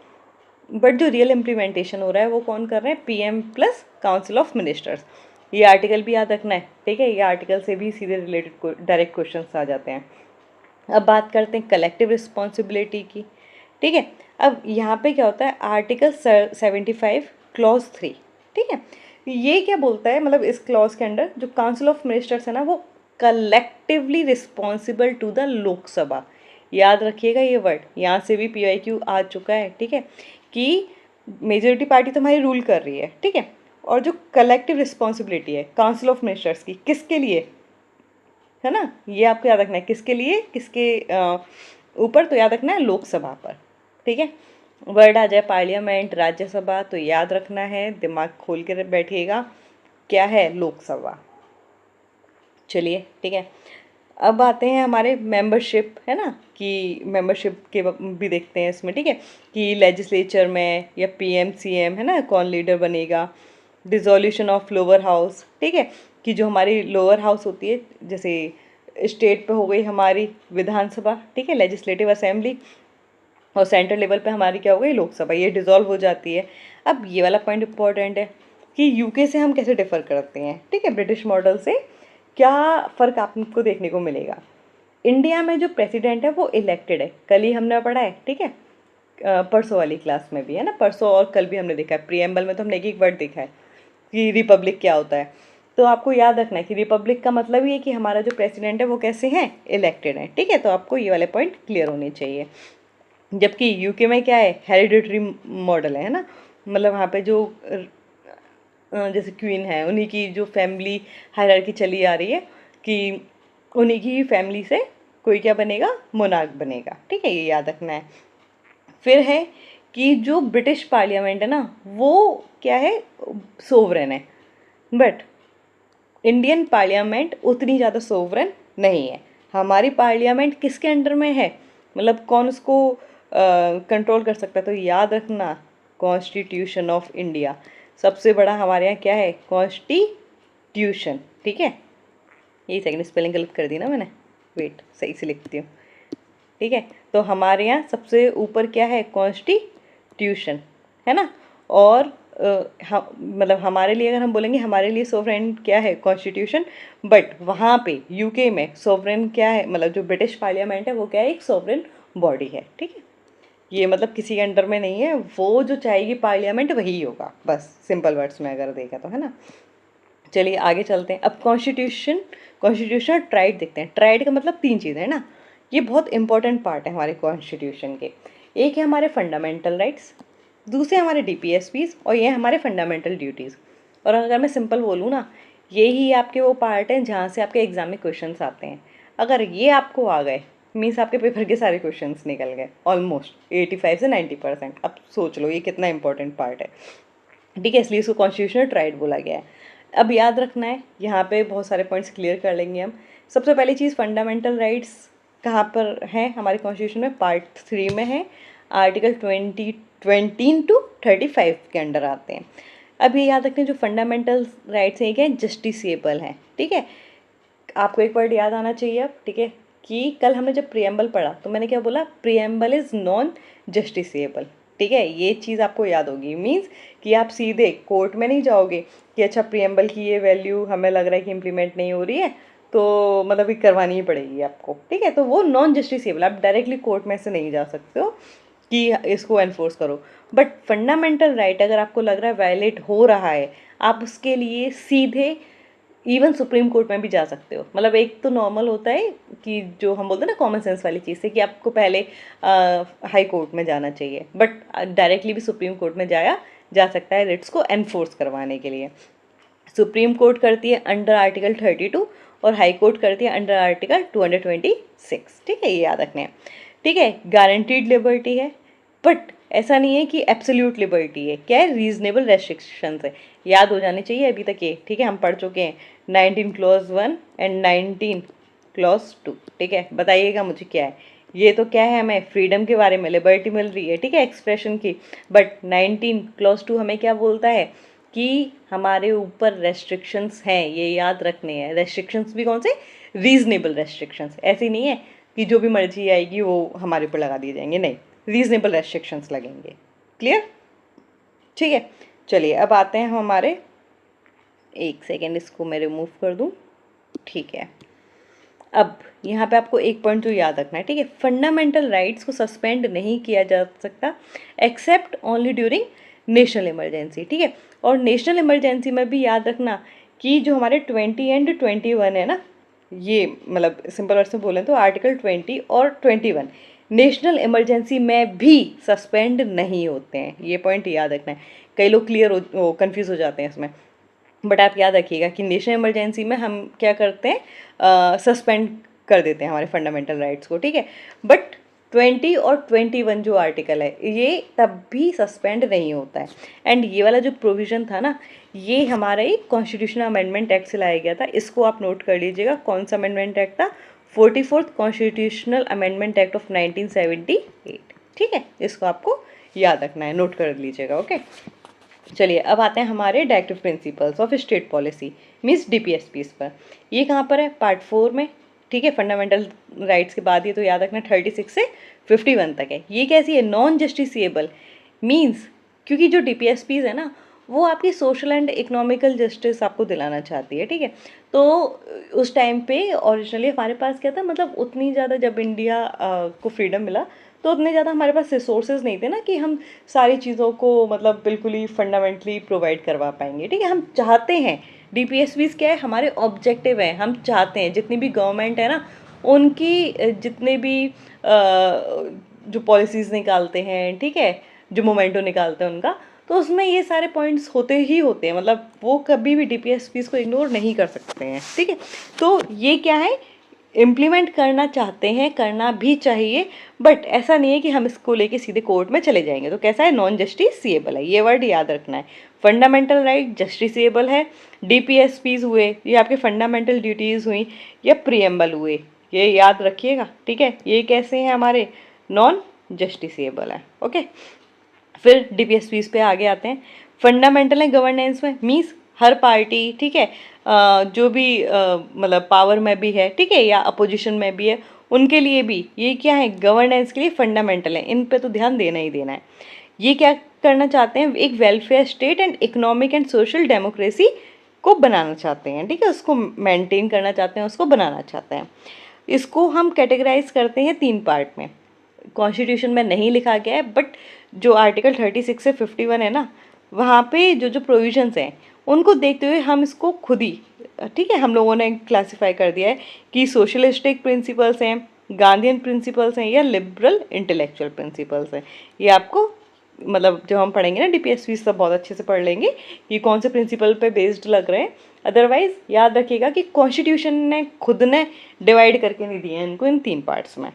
Speaker 1: बट जो रियल इम्प्लीमेंटेशन हो रहा है वो कौन कर रहे हैं, PM plus council of ministers. ये आर्टिकल भी याद रखना है, ठीक है। ये आर्टिकल से भी सीधे रिलेटेड डायरेक्ट क्वेश्चन आ जाते हैं। अब बात करते हैं कलेक्टिव रिस्पॉन्सिबिलिटी की, ठीक है। अब यहाँ पे क्या होता है, आर्टिकल 75 क्लॉज 3, ठीक है। ये क्या बोलता है, मतलब इस क्लॉज के अंडर जो काउंसिल ऑफ मिनिस्टर्स है ना, वो collectively responsible to the Lok Sabha. याद रखिएगा ये वर्ड, यहाँ से भी PYQ आ चुका है, ठीक है, कि मेजोरिटी पार्टी तो हमारी रूल कर रही है, ठीक है। और जो कलेक्टिव रिस्पॉन्सिबिलिटी है काउंसिल ऑफ मिनिस्टर्स की, किसके लिए है ना, ये आपको याद रखना है, किसके लिए, किसके ऊपर, तो याद रखना है लोकसभा पर, ठीक है। वर्ड आ जाए पार्लियामेंट, राज्यसभा, तो याद रखना है, दिमाग खोल कर बैठिएगा, क्या है, लोकसभा। चलिए ठीक है, अब आते हैं हमारे मेंबरशिप, है ना, कि मेंबरशिप के भी देखते हैं इसमें, ठीक है, कि लेजिस्लेचर में या PM CM है ना, कौन लीडर बनेगा। डिसोल्यूशन ऑफ लोअर हाउस, ठीक है, कि जो हमारी लोअर हाउस होती है, जैसे स्टेट पे हो गई हमारी विधानसभा, ठीक है, लेजिस्लेटिव असेंबली, और सेंट्रल लेवल पे हमारी क्या हो गई, लोकसभा, ये डिसॉल्व हो जाती है। अब ये वाला पॉइंट इंपॉर्टेंट है कि UK से हम कैसे डिफर करते हैं, ठीक है, ब्रिटिश मॉडल से क्या फ़र्क आपको देखने को मिलेगा। इंडिया में जो प्रेसिडेंट है वो इलेक्टेड है, कल ही हमने पढ़ा है, ठीक है, परसों वाली क्लास में भी, है ना, परसों और कल भी हमने देखा है, प्रीएम्बल में तो हमने एक एक वर्ड देखा है कि रिपब्लिक क्या होता है। तो आपको याद रखना है कि रिपब्लिक का मतलब ये है कि हमारा जो प्रेसिडेंट है वो कैसे हैं, इलेक्टेड है, ठीक है। तो आपको ये वाले पॉइंट क्लियर होने चाहिए। जबकि UK में क्या है, हेरिडिटरी मॉडल है ना, मतलब वहाँ पे जो जैसे क्वीन है, उन्हीं की जो फैमिली हायरार्की चली आ रही है कि उन्हीं की फैमिली से कोई क्या बनेगा, मोनार्क बनेगा, ठीक है, ये याद रखना है। फिर है कि जो ब्रिटिश पार्लियामेंट है ना, वो क्या है, सोवरेन है, बट इंडियन पार्लियामेंट उतनी ज़्यादा सोवरेन नहीं है। हमारी पार्लियामेंट किसके अंडर में है, मतलब कौन उसको कंट्रोल कर सकता है, तो याद रखना, कॉन्स्टिट्यूशन ऑफ इंडिया। सबसे बड़ा हमारे यहाँ क्या है, कॉन्स्टिट्यूशन, ठीक है। यही सेकंड स्पेलिंग गलत कर दी ना मैंने, वेट सही से लिखती हूँ, ठीक है। तो हमारे यहाँ सबसे ऊपर क्या है, कॉन्स्टिट्यूशन, है ना। और मतलब हमारे लिए अगर हम बोलेंगे हमारे लिए सोवरेन क्या है, कॉन्स्टिट्यूशन, बट वहाँ पे UK में सोवरेन क्या है, मतलब जो ब्रिटिश पार्लियामेंट है वो क्या है, एक सोवरेन बॉडी है, ठीक है। ये मतलब किसी के अंडर में नहीं है, वो जो चाहेगी पार्लियामेंट वही होगा, बस सिंपल वर्ड्स में अगर देखा तो, है ना। चलिए आगे चलते हैं। अब कॉन्स्टिट्यूशनल ट्राइड देखते हैं। ट्राइड का मतलब 3 चीज़ें है ना, ये बहुत इंपॉर्टेंट पार्ट है हमारे कॉन्स्टिट्यूशन के। एक है हमारे फंडामेंटल राइट्स, दूसरे हमारे DPSPs, और ये हमारे फंडामेंटल ड्यूटीज़। और अगर मैं सिंपल बोलूँ ना, ये ही आपके वो पार्ट हैं जहाँ से आपके एग्जाम में क्वेश्चंस आते हैं। अगर ये आपको आ गए मीन्स आपके पेपर के सारे क्वेश्चंस निकल गए ऑलमोस्ट 85 से 90%। अब सोच लो ये कितना इंपॉर्टेंट पार्ट है, ठीक है, इसलिए इसको कॉन्स्टिट्यूशनल ट्राइट बोला गया है। अब याद रखना है, यहाँ पे बहुत सारे पॉइंट्स क्लियर कर लेंगे हम। सबसे पहली चीज़, फंडामेंटल राइट्स कहाँ पर हैं हमारे कॉन्स्टिट्यूशन में, पार्ट 3 में है, आर्टिकल 20 टू 35 के अंडर आते हैं। अब ये याद रखना, जो फंडामेंटल राइट्स हैं ये क्या है, जस्टिसेबल हैं, ठीक है। आपको एक वर्ड याद आना चाहिए अब, ठीक है, कि कल हमने जब प्रियम्बल पढ़ा तो मैंने क्या बोला, प्रियम्बल इज़ नॉन जस्टिसेबल, ठीक है, ये चीज़ आपको याद होगी। मीन्स कि आप सीधे कोर्ट में नहीं जाओगे कि अच्छा प्रियम्बल की ये वैल्यू हमें लग रहा है कि इम्प्लीमेंट नहीं हो रही है तो मतलब ये करवानी ही पड़ेगी आपको, ठीक है, तो वो नॉन जस्टिसेबल, आप डायरेक्टली कोर्ट में से नहीं जा सकते हो कि इसको एनफोर्स करो। बट फंडामेंटल राइट अगर आपको लग रहा है वायलेट हो रहा है, आप उसके लिए सीधे इवन सुप्रीम कोर्ट में भी जा सकते हो। मतलब एक तो नॉर्मल होता है कि जो हम बोलते हैं ना कॉमन सेंस वाली चीज़ से, कि आपको पहले हाई कोर्ट में जाना चाहिए, बट डायरेक्टली भी सुप्रीम कोर्ट में जाया जा सकता है रिट्स को एनफोर्स करवाने के लिए। सुप्रीम कोर्ट करती है अंडर आर्टिकल 32 और हाई कोर्ट करती है अंडर आर्टिकल 226, ठीक है, ये याद रखने हैं, ठीक है। गारंटीड लिबर्टी है, बट ऐसा नहीं है कि एब्सोल्यूट लिबर्टी है, क्या है, रीजनेबल रेस्ट्रिक्शंस है, याद हो जाने चाहिए अभी तक ये, ठीक है, हम पढ़ चुके हैं 19 क्लॉज 1 एंड 19 क्लॉज 2, ठीक है। बताइएगा मुझे क्या है ये, तो क्या है, हमें फ्रीडम के बारे में लिबर्टी मिल रही है, ठीक है, एक्सप्रेशन की, बट 19 क्लॉज 2 हमें क्या बोलता है कि हमारे ऊपर रेस्ट्रिक्शंस हैं, ये याद रखने हैं। रेस्ट्रिक्शंस भी कौन से, रीजनेबल रेस्ट्रिक्शंस, ऐसी नहीं है कि जो भी मर्जी आएगी वो हमारे ऊपर लगा दिए जाएंगे, नहीं, रीजनेबल रेस्ट्रिक्शंस लगेंगे। क्लियर, ठीक है। चलिए अब आते हैं हमारे, एक सेकेंड इसको मैं रिमूव कर दूँ, ठीक है। अब यहाँ पे आपको एक पॉइंट जो याद रखना है, ठीक है, फंडामेंटल राइट्स को सस्पेंड नहीं किया जा सकता except only during national emergency, ठीक है। और नेशनल इमरजेंसी में भी याद रखना कि जो हमारे 20 एंड 21 है ना, ये मतलब सिंपल वर्ड में बोलें तो आर्टिकल 20 और 21 नेशनल इमरजेंसी में भी सस्पेंड नहीं होते हैं, ये पॉइंट याद रखना है। कई लोग क्लियर हो कन्फ्यूज़ हो जाते हैं इसमें, बट आप याद रखिएगा कि नेशनल इमरजेंसी में हम क्या करते हैं, सस्पेंड कर देते हैं हमारे फंडामेंटल राइट्स को, ठीक है। बट 20 और 21 जो आर्टिकल है ये तब भी सस्पेंड नहीं होता है। एंड ये वाला जो प्रोविज़न था ना, ये हमारा एक कॉन्स्टिट्यूशनल अमेंडमेंट एक्ट से लाया गया था, इसको आप नोट कर लीजिएगा। कौन सा अमेंडमेंट एक्ट था, 44th constitutional amendment act of 1978, ठीक है, इसको आपको याद रखना है, नोट कर लीजिएगा, ओके। चलिए अब आते हैं हमारे directive principles of state policy means DPSPs पर। ये कहाँ पर है, पार्ट 4 में, ठीक है। फंडामेंटल राइट्स के बाद ये तो याद रखना 36 से 51 तक है। ये कैसी है, नॉन जस्टिसिएबल, मीन्स क्योंकि जो डीपीएसपीस है ना वो आपकी सोशल एंड इकोनॉमिकल जस्टिस आपको दिलाना चाहती है, ठीक है। तो उस टाइम पे ओरिजिनली हमारे पास क्या था, मतलब उतनी ज़्यादा जब इंडिया को फ्रीडम मिला तो उतने ज़्यादा हमारे पास रिसोर्सेज नहीं थे ना कि हम सारी चीज़ों को मतलब बिल्कुल ही फंडामेंटली प्रोवाइड करवा पाएंगे, ठीक है। हम चाहते हैं, डीपीएसपीस क्या है, हमारे ऑब्जेक्टिव है, हम चाहते हैं जितनी भी गवर्नमेंट है ना उनकी जितने भी जो पॉलिसीज़ निकालते हैं, ठीक है, जो मोमेंटो निकालते हैं उनका, तो उसमें ये सारे पॉइंट्स होते ही होते हैं, मतलब वो कभी भी डीपीएसपीस को इग्नोर नहीं कर सकते हैं, ठीक है। तो ये क्या है, इम्प्लीमेंट करना चाहते हैं, करना भी चाहिए, बट ऐसा नहीं है कि हम इसको लेके सीधे कोर्ट में चले जाएंगे। तो कैसा है, नॉन जस्टिसिएबल है, ये वर्ड याद रखना है। फंडामेंटल राइट जस्टिसिएबल है, डीपीएसपीज हुए ये आपके फंडामेंटल ड्यूटीज़ हुई या प्रियम्बल हुए, ये याद रखिएगा, ठीक है। ये कैसे हैं, हमारे नॉन जस्टिसिएबल है, ओके। फिर डीपीएसपीस पे आगे आते हैं। फंडामेंटल है गवर्नेंस में, मीन्स हर पार्टी, ठीक है, जो भी मतलब पावर में भी है, ठीक है, या अपोजिशन में भी है, उनके लिए भी ये क्या है, गवर्नेंस के लिए फंडामेंटल है, इन पे तो ध्यान देना ही देना है। ये क्या करना चाहते हैं, एक welfare state and economic and social democracy को बनाना चाहते हैं, ठीक है, उसको मेंटेन करना चाहते हैं, उसको बनाना चाहते हैं। इसको हम कैटेगराइज करते हैं 3 पार्ट में। कॉन्स्टिट्यूशन में नहीं लिखा गया है, बट जो आर्टिकल 36 से 51 है ना, वहाँ पे जो जो प्रोविजंस हैं उनको देखते हुए हम इसको खुद ही, ठीक है, हम लोगों ने क्लासिफाई कर दिया है कि सोशलिस्टिक प्रिंसिपल्स हैं, गांधीयन प्रिंसिपल्स हैं या लिबरल इंटेलेक्चुअल प्रिंसिपल्स हैं। ये आपको मतलब जब हम पढ़ेंगे ना डीपीएसपी सब बहुत अच्छे से पढ़ लेंगे कि कौन से प्रिंसिपल पे बेस्ड लग रहे हैं अदरवाइज याद रखिएगा कि कॉन्स्टिट्यूशन ने खुद ने डिवाइड करके नहीं दिए हैं इनको इन 3 पार्ट्स में।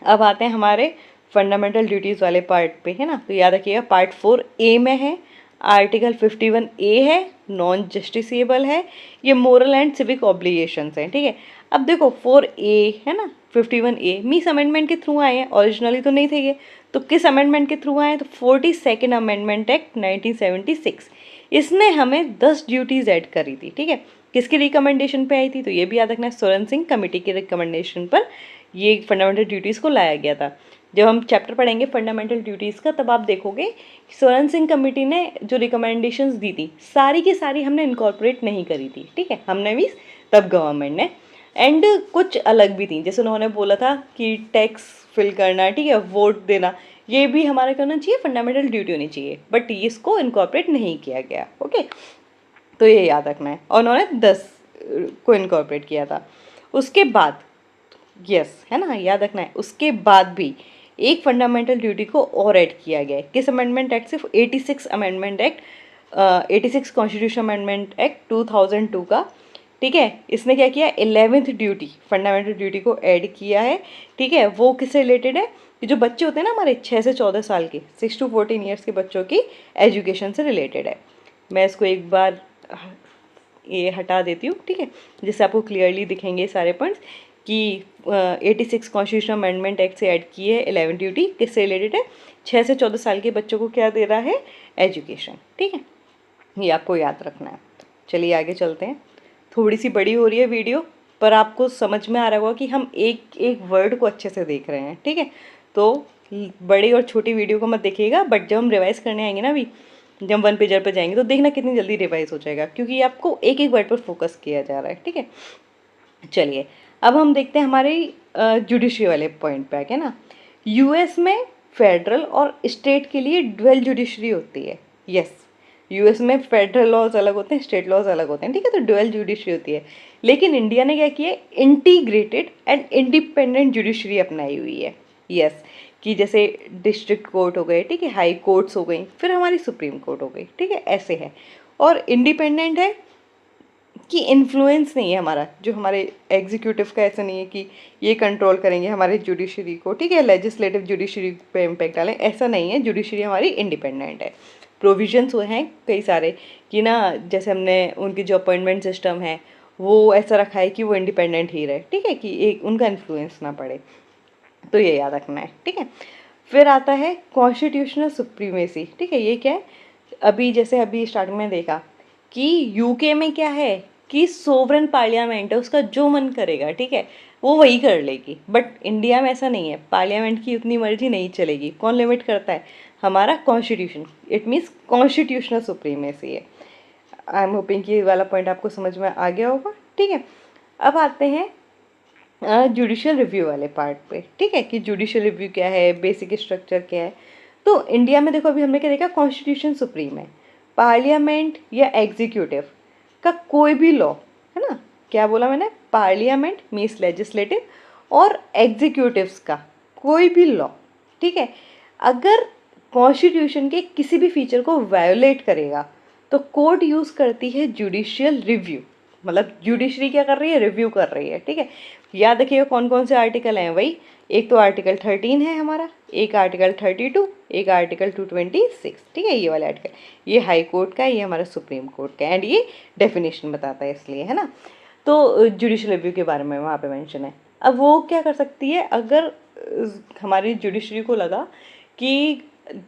Speaker 1: अब आते हैं हमारे फंडामेंटल ड्यूटीज़ वाले पार्ट पे, है ना। तो याद रखिएगा पार्ट 4A में है, आर्टिकल 51A है, नॉन जस्टिसेबल है, ये मोरल एंड सिविक ऑब्लिगेशंस हैं, ठीक है। अब देखो 4A है ना, 51A मीस अमेंडमेंट के थ्रू आए हैं, ओरिजिनली तो नहीं थे ये। तो किस अमेंडमेंट के थ्रू आए हैं? तो 42nd अमेंडमेंट एक्ट 1976। इसने हमें 10 ड्यूटीज़ ऐड करी थी, ठीक है। किसकी रिकमेंडेशन पे आई थी? तो ये भी याद रखना है, सोरेन सिंह कमेटी की रिकमेंडेशन पर ये फंडामेंटल ड्यूटीज़ को लाया गया था। जब हम चैप्टर पढ़ेंगे फंडामेंटल ड्यूटीज़ का, तब आप देखोगे कि सोरेन सिंह कमेटी ने जो रिकमेंडेशंस दी थी सारी की सारी हमने इनकॉर्पोरेट नहीं करी थी, ठीक है। हमने भी, तब गवर्नमेंट ने, एंड कुछ अलग भी थी, जैसे उन्होंने बोला था कि टैक्स फिल करना, ठीक है, वोट देना, ये भी हमारा करना चाहिए, फंडामेंटल ड्यूटी होनी चाहिए, बट इसको इनकॉर्पोरेट नहीं किया गया, ओके। तो ये याद रखना है, और उन्होंने 10 को इनकॉर्पोरेट किया था। उसके बाद यस है ना, याद रखना है, उसके बाद भी एक फंडामेंटल ड्यूटी को और ऐड किया गया है। किस अमेंडमेंट एक्ट से? 86 amendment act, 86 constitution amendment act 2002 का, ठीक है। इसने क्या किया? 11th ड्यूटी, फंडामेंटल ड्यूटी को ऐड किया है, ठीक है। वो किससे रिलेटेड है? कि जो बच्चे होते हैं ना हमारे 6 से 14 साल के, 6 to 14 ईयर्स के बच्चों की एजुकेशन से रिलेटेड है। मैं इसको एक बार ये हटा देती हूँ, ठीक है, जिससे आपको क्लियरली दिखेंगे सारे पॉइंट्स कि 86 कॉन्स्टिट्यूशन अमेंडमेंट एक्ट से ऐड की है 11 ड्यूटी, किससे रिलेटेड है? 6 से 14 साल के बच्चों को क्या दे रहा है? एजुकेशन, ठीक है। ये आपको याद रखना है। चलिए आगे चलते हैं। थोड़ी सी बड़ी हो रही है वीडियो, पर आपको समझ में आ रहा होगा कि हम एक एक वर्ड को अच्छे से देख रहे हैं, ठीक है। तो बड़ी और छोटी वीडियो को मत देखिएगा, बट जब हम रिवाइज करने आएंगे ना, अभी जब हम 1 पेजर पर जाएंगे, तो देखना कितनी जल्दी रिवाइज हो जाएगा, क्योंकि आपको एक एक वर्ड पर फोकस किया जा रहा है, ठीक है। चलिए अब हम देखते हैं हमारे जुडिशरी वाले पॉइंट पे आके ना। यूएस में फेडरल और स्टेट के लिए ड्वेल जुडिशरी होती है। यस, यूएस में फेडरल लॉज अलग होते हैं, स्टेट लॉज अलग होते हैं, ठीक है। तो ड्वेल जुडिशरी होती है, लेकिन इंडिया ने क्या किया? इंटीग्रेटेड एंड इंडिपेंडेंट जुडिशरी अपनाई हुई है। यस, कि जैसे डिस्ट्रिक्ट कोर्ट हो गए, ठीक है, हाई कोर्ट्स हो गई, फिर हमारी सुप्रीम कोर्ट हो गई, ठीक है, ऐसे है। और इंडिपेंडेंट है कि इन्फ्लुएंस नहीं है हमारा, जो हमारे एग्जीक्यूटिव का ऐसा नहीं है कि ये कंट्रोल करेंगे हमारे जुडिशरी को, ठीक है, लेजिस्लेटिव जुडिशरी पे इम्पैक्ट डालें, ऐसा नहीं है। जुडिशरी हमारी इंडिपेंडेंट है। प्रोविजंस हुए हैं कई सारे कि ना, जैसे हमने उनकी जो अपॉइंटमेंट सिस्टम है वो ऐसा रखा है कि वो इंडिपेंडेंट ही रहे, ठीक है, कि एक उनका इन्फ्लुएंस ना पड़े। तो ये याद रखना है, ठीक है। फिर आता है कॉन्स्टिट्यूशनल सुप्रीमेसी, ठीक है। ये क्या है? अभी जैसे अभी स्टार्टिंग में देखा कि यूके में क्या है कि सोवरेन पार्लियामेंट है, उसका जो मन करेगा, ठीक है, वो वही कर लेगी। बट इंडिया में ऐसा नहीं है, पार्लियामेंट की उतनी मर्जी नहीं चलेगी। कौन लिमिट करता है? हमारा constitution. It means constitutional supremacy है। आई एम होपिंग कि ये वाला पॉइंट आपको समझ में आ गया होगा, ठीक है। अब आते हैं जुडिशियल रिव्यू वाले पार्ट पे, ठीक है, कि जुडिशियल रिव्यू क्या है, बेसिक स्ट्रक्चर क्या है। तो इंडिया में देखो, अभी हमने क्या देखा? कॉन्स्टिट्यूशन सुप्रीम है, पार्लियामेंट या एग्जीक्यूटिव का कोई भी लॉ, है ना, क्या बोला मैंने? पार्लियामेंट मीन्स लेजिस्लेटिव, और एग्जीक्यूटिव्स का कोई भी लॉ, ठीक है, अगर कॉन्स्टिट्यूशन के किसी भी फीचर को वायोलेट करेगा तो कोर्ट यूज़ करती है जुडिशियल रिव्यू। मतलब जुडिशरी क्या कर रही है? रिव्यू कर रही है, ठीक है। याद रखिएगा कौन कौन से आर्टिकल हैं वही। एक तो आर्टिकल 13 है हमारा, एक आर्टिकल 32, एक आर्टिकल 226, ठीक है, ये वाला आर्टिकल, ये हाई कोर्ट का है, ये हमारा सुप्रीम कोर्ट का है, एंड ये डेफिनेशन बताता है, इसलिए, है ना। तो जुडिशियल रिव्यू के बारे में वहाँ पे मेंशन है। अब वो क्या कर सकती है? अगर हमारी जुडिशरी को लगा कि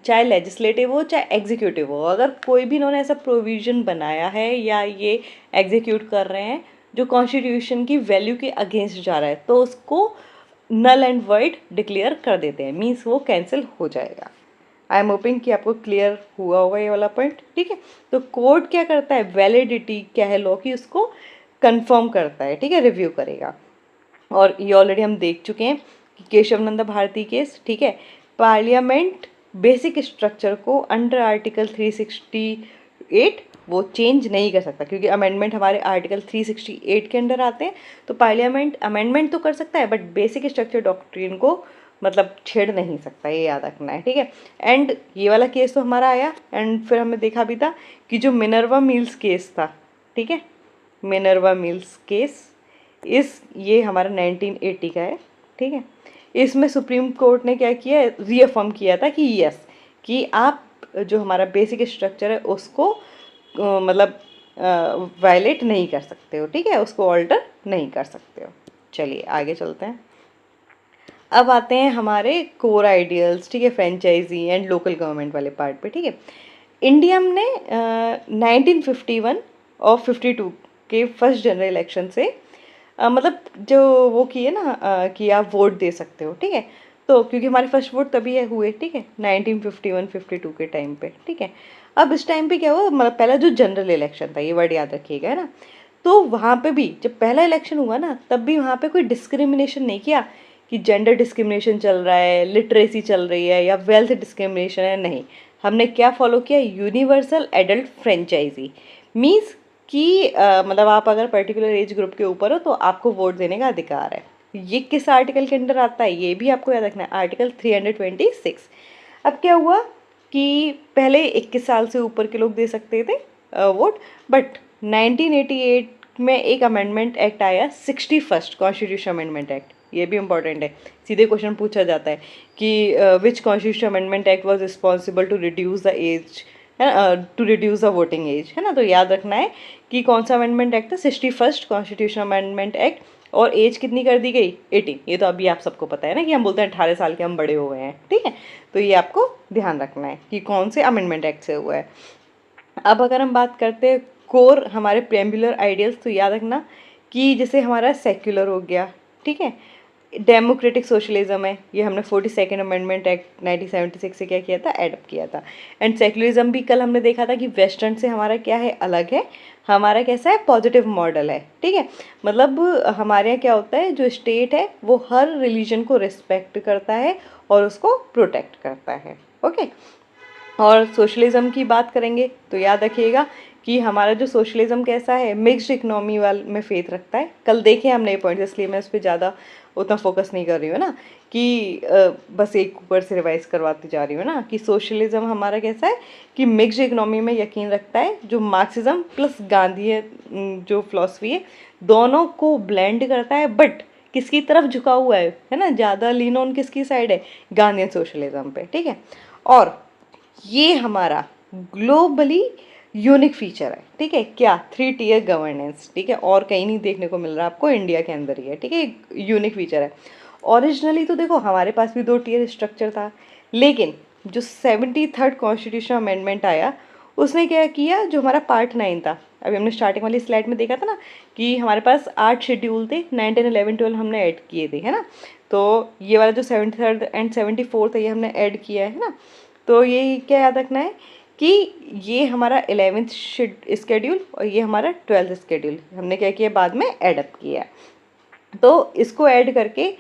Speaker 1: चाहे लेजिस्लेटिव हो चाहे एग्जीक्यूटिव हो, अगर कोई भी इन्होंने ऐसा प्रोविज़न बनाया है या ये एग्जीक्यूट कर रहे हैं जो कॉन्स्टिट्यूशन की वैल्यू के अगेंस्ट जा रहा है, तो उसको नल एंड वाइड डिक्लेयर कर देते हैं, मीन्स वो कैंसिल हो जाएगा। आई एम होपिंग कि आपको क्लियर हुआ होगा ये वाला पॉइंट, ठीक है। तो कोर्ट क्या करता है? वैलिडिटी क्या है लॉ की, उसको कंफर्म करता है, ठीक है, रिव्यू करेगा। और ये ऑलरेडी हम देख चुके हैं कि केशव नंदा भारती केस, ठीक है, पार्लियामेंट बेसिक स्ट्रक्चर को अंडर आर्टिकल 368 वो चेंज नहीं कर सकता, क्योंकि अमेंडमेंट हमारे आर्टिकल 368 के अंडर आते हैं। तो पार्लियामेंट अमेंडमेंट तो कर सकता है, बट बेसिक स्ट्रक्चर डॉक्ट्रिन को मतलब छेड़ नहीं सकता, ये याद रखना है, ठीक है। एंड ये वाला केस तो हमारा आया, एंड फिर हमने देखा भी था कि जो मिनर्वा मिल्स केस था, ठीक है, मिनर्वा मिल्स केस, ये हमारा 1980 का है, ठीक है। इसमें सुप्रीम कोर्ट ने क्या किया, रीअफर्म किया था कि यस, कि आप जो हमारा बेसिक स्ट्रक्चर है उसको मतलब वायलेट नहीं कर सकते हो, ठीक है, उसको ऑल्टर नहीं कर सकते हो। चलिए आगे चलते हैं। अब आते हैं हमारे कोर आइडियल्स, ठीक है, फ्रेंचाइजी एंड लोकल गवर्नमेंट वाले पार्ट पे, ठीक है। इंडिया ने 1951 और 52 के फर्स्ट जनरल इलेक्शन से मतलब जो वो किए ना कि आप वोट दे सकते हो, ठीक है। तो क्योंकि हमारे फर्स्ट वोट तभी है हुए, ठीक है, 1951-52 के टाइम पे, ठीक है। अब इस टाइम पे क्या हुआ, मतलब पहला जो जनरल इलेक्शन था, ये वर्ड याद रखिएगा, है ना। तो वहाँ पे भी जब पहला इलेक्शन हुआ ना, तब भी वहाँ पे कोई डिस्क्रिमिनेशन नहीं किया कि जेंडर डिस्क्रिमिनेशन चल रहा है, लिटरेसी चल रही है या वेल्थ डिस्क्रिमिनेशन है, नहीं। हमने क्या फॉलो किया, यूनिवर्सल एडल्ट फ्रेंचाइजी। मीन्स कि मतलब आप अगर पर्टिकुलर एज ग्रुप के ऊपर हो तो आपको वोट देने का अधिकार है। ये किस आर्टिकल के अंडर आता है, ये भी आपको याद रखना है, आर्टिकल 326। अब क्या हुआ कि पहले 21 साल से ऊपर के लोग दे सकते थे वोट, बट 1988 में एक अमेंडमेंट एक्ट आया, 61st कॉन्स्टिट्यूशन अमेंडमेंट एक्ट। ये भी इंपॉर्टेंट है, सीधे क्वेश्चन पूछा जाता है कि which constitution amendment act was responsible to reduce the age, है ना, to reduce the voting age, है ना। तो याद रखना है कि कौन सा अमेंडमेंट एक्ट था, 61st कॉन्स्टिट्यूशन अमेंडमेंट एक्ट। और एज कितनी कर दी गई, 18। ये तो अभी आप सबको पता है ना कि हम बोलते हैं 18 साल के हम बड़े हो गए हैं, ठीक है। तो ये आपको ध्यान रखना है कि कौन से अमेंडमेंट एक्ट से हुआ है। अब अगर हम बात करते हैं कोर हमारे प्रेम्बुलर आइडियल्स, तो याद रखना कि जैसे हमारा सेक्युलर हो गया, ठीक है, डेमोक्रेटिक सोशलिज्म है, ये हमने 42nd अमेंडमेंट एक्ट 1976 से क्या किया था, एडप्ट किया था। एंड सेक्युलरिज्म भी कल हमने देखा था कि वेस्टर्न से हमारा क्या है, अलग है, हमारा कैसा है, पॉजिटिव मॉडल है, ठीक है। मतलब हमारे यहाँ क्या होता है, जो स्टेट है वो हर रिलीजन को रिस्पेक्ट करता है और उसको प्रोटेक्ट करता है, ओके। और सोशलिज्म की बात करेंगे तो याद रखिएगा कि हमारा जो सोशलिज्म कैसा है, मिक्स्ड इकोनॉमी वाल में फेथ रखता है। कल देखे हमने ये पॉइंट, इसलिए मैं उस पर ज़्यादा उतना फोकस नहीं कर रही हूँ ना, कि बस एक ऊपर से रिवाइज करवाती जा रही हूँ ना, कि सोशलिज्म हमारा कैसा है कि मिक्स्ड इकोनॉमी में यकीन रखता है, जो मार्क्सिज्म प्लस गांधी जो फिलॉसफी है, दोनों को ब्लेंड करता है, बट किसकी तरफ झुका हुआ है ना, ज़्यादा लीन ऑन किसकी साइड है, गांधीयन सोशलिज्म पे, ठीक है। और ये हमारा ग्लोबली यूनिक फीचर है, ठीक है, क्या, 3 टियर गवर्नेंस, ठीक है, और कहीं नहीं देखने को मिल रहा आपको, इंडिया के अंदर ही है, ठीक है, यूनिक फीचर है। ओरिजिनली तो देखो हमारे पास भी 2 टियर स्ट्रक्चर था, लेकिन जो 73rd कॉन्स्टिट्यूशन अमेंडमेंट आया, उसने क्या किया, जो हमारा पार्ट 9 था, अभी हमने स्टार्टिंग वाली स्लाइड में देखा था ना कि हमारे पास 8 शेड्यूल थे, 9, 10, 11, 12 हमने ऐड किए थे, है ना। तो ये वाला जो 73rd एंड 74th है, ये हमने ऐड किया है ना। तो ये क्या याद रखना है कि ये हमारा 11th स्केड्यूल और ये हमारा 12th स्केड्यूल हमने क्या किया, बाद में एडअप किया। तो इसको ऐड करके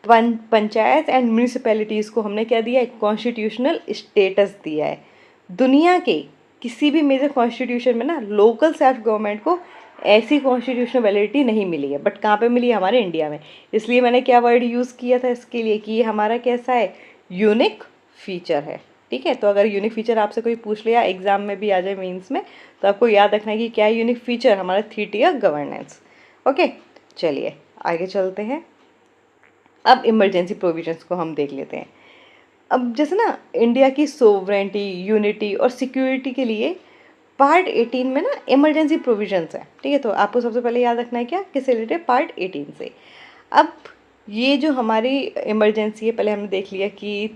Speaker 1: पंचायत एंड म्यूनिसिपैलिटीज़ को हमने क्या दिया है, कॉन्स्टिट्यूशनल स्टेटस दिया है। दुनिया के किसी भी मेजर कॉन्स्टिट्यूशन में ना लोकल सेल्फ गवर्नमेंट को ऐसी कॉन्स्टिट्यूशनल वैलिडिटी नहीं मिली है, बट कहाँ पे मिली है, हमारे इंडिया में। इसलिए मैंने क्या वर्ड यूज़ किया था इसके लिए कि ये हमारा कैसा है, यूनिक फीचर है, ठीक है। तो अगर यूनिक फीचर आपसे कोई पूछ लिया एग्जाम में भी आ जाए, मेंस में, तो आपको याद रखना है कि क्या है यूनिक फीचर, हमारा 3 टियर गवर्नेंस, ओके। चलिए आगे चलते हैं। अब इमरजेंसी प्रोविजंस को हम देख लेते हैं। अब जैसे ना इंडिया की सोवरेंटी, यूनिटी और सिक्योरिटी के लिए पार्ट 18 में ना इमरजेंसी प्रोविजंस है, ठीक है। तो आपको सबसे पहले याद रखना है क्या, किससे रिलेटेड, पार्ट 18 से। अब ये जो हमारी इमरजेंसी है, पहले हमने देख लिया कि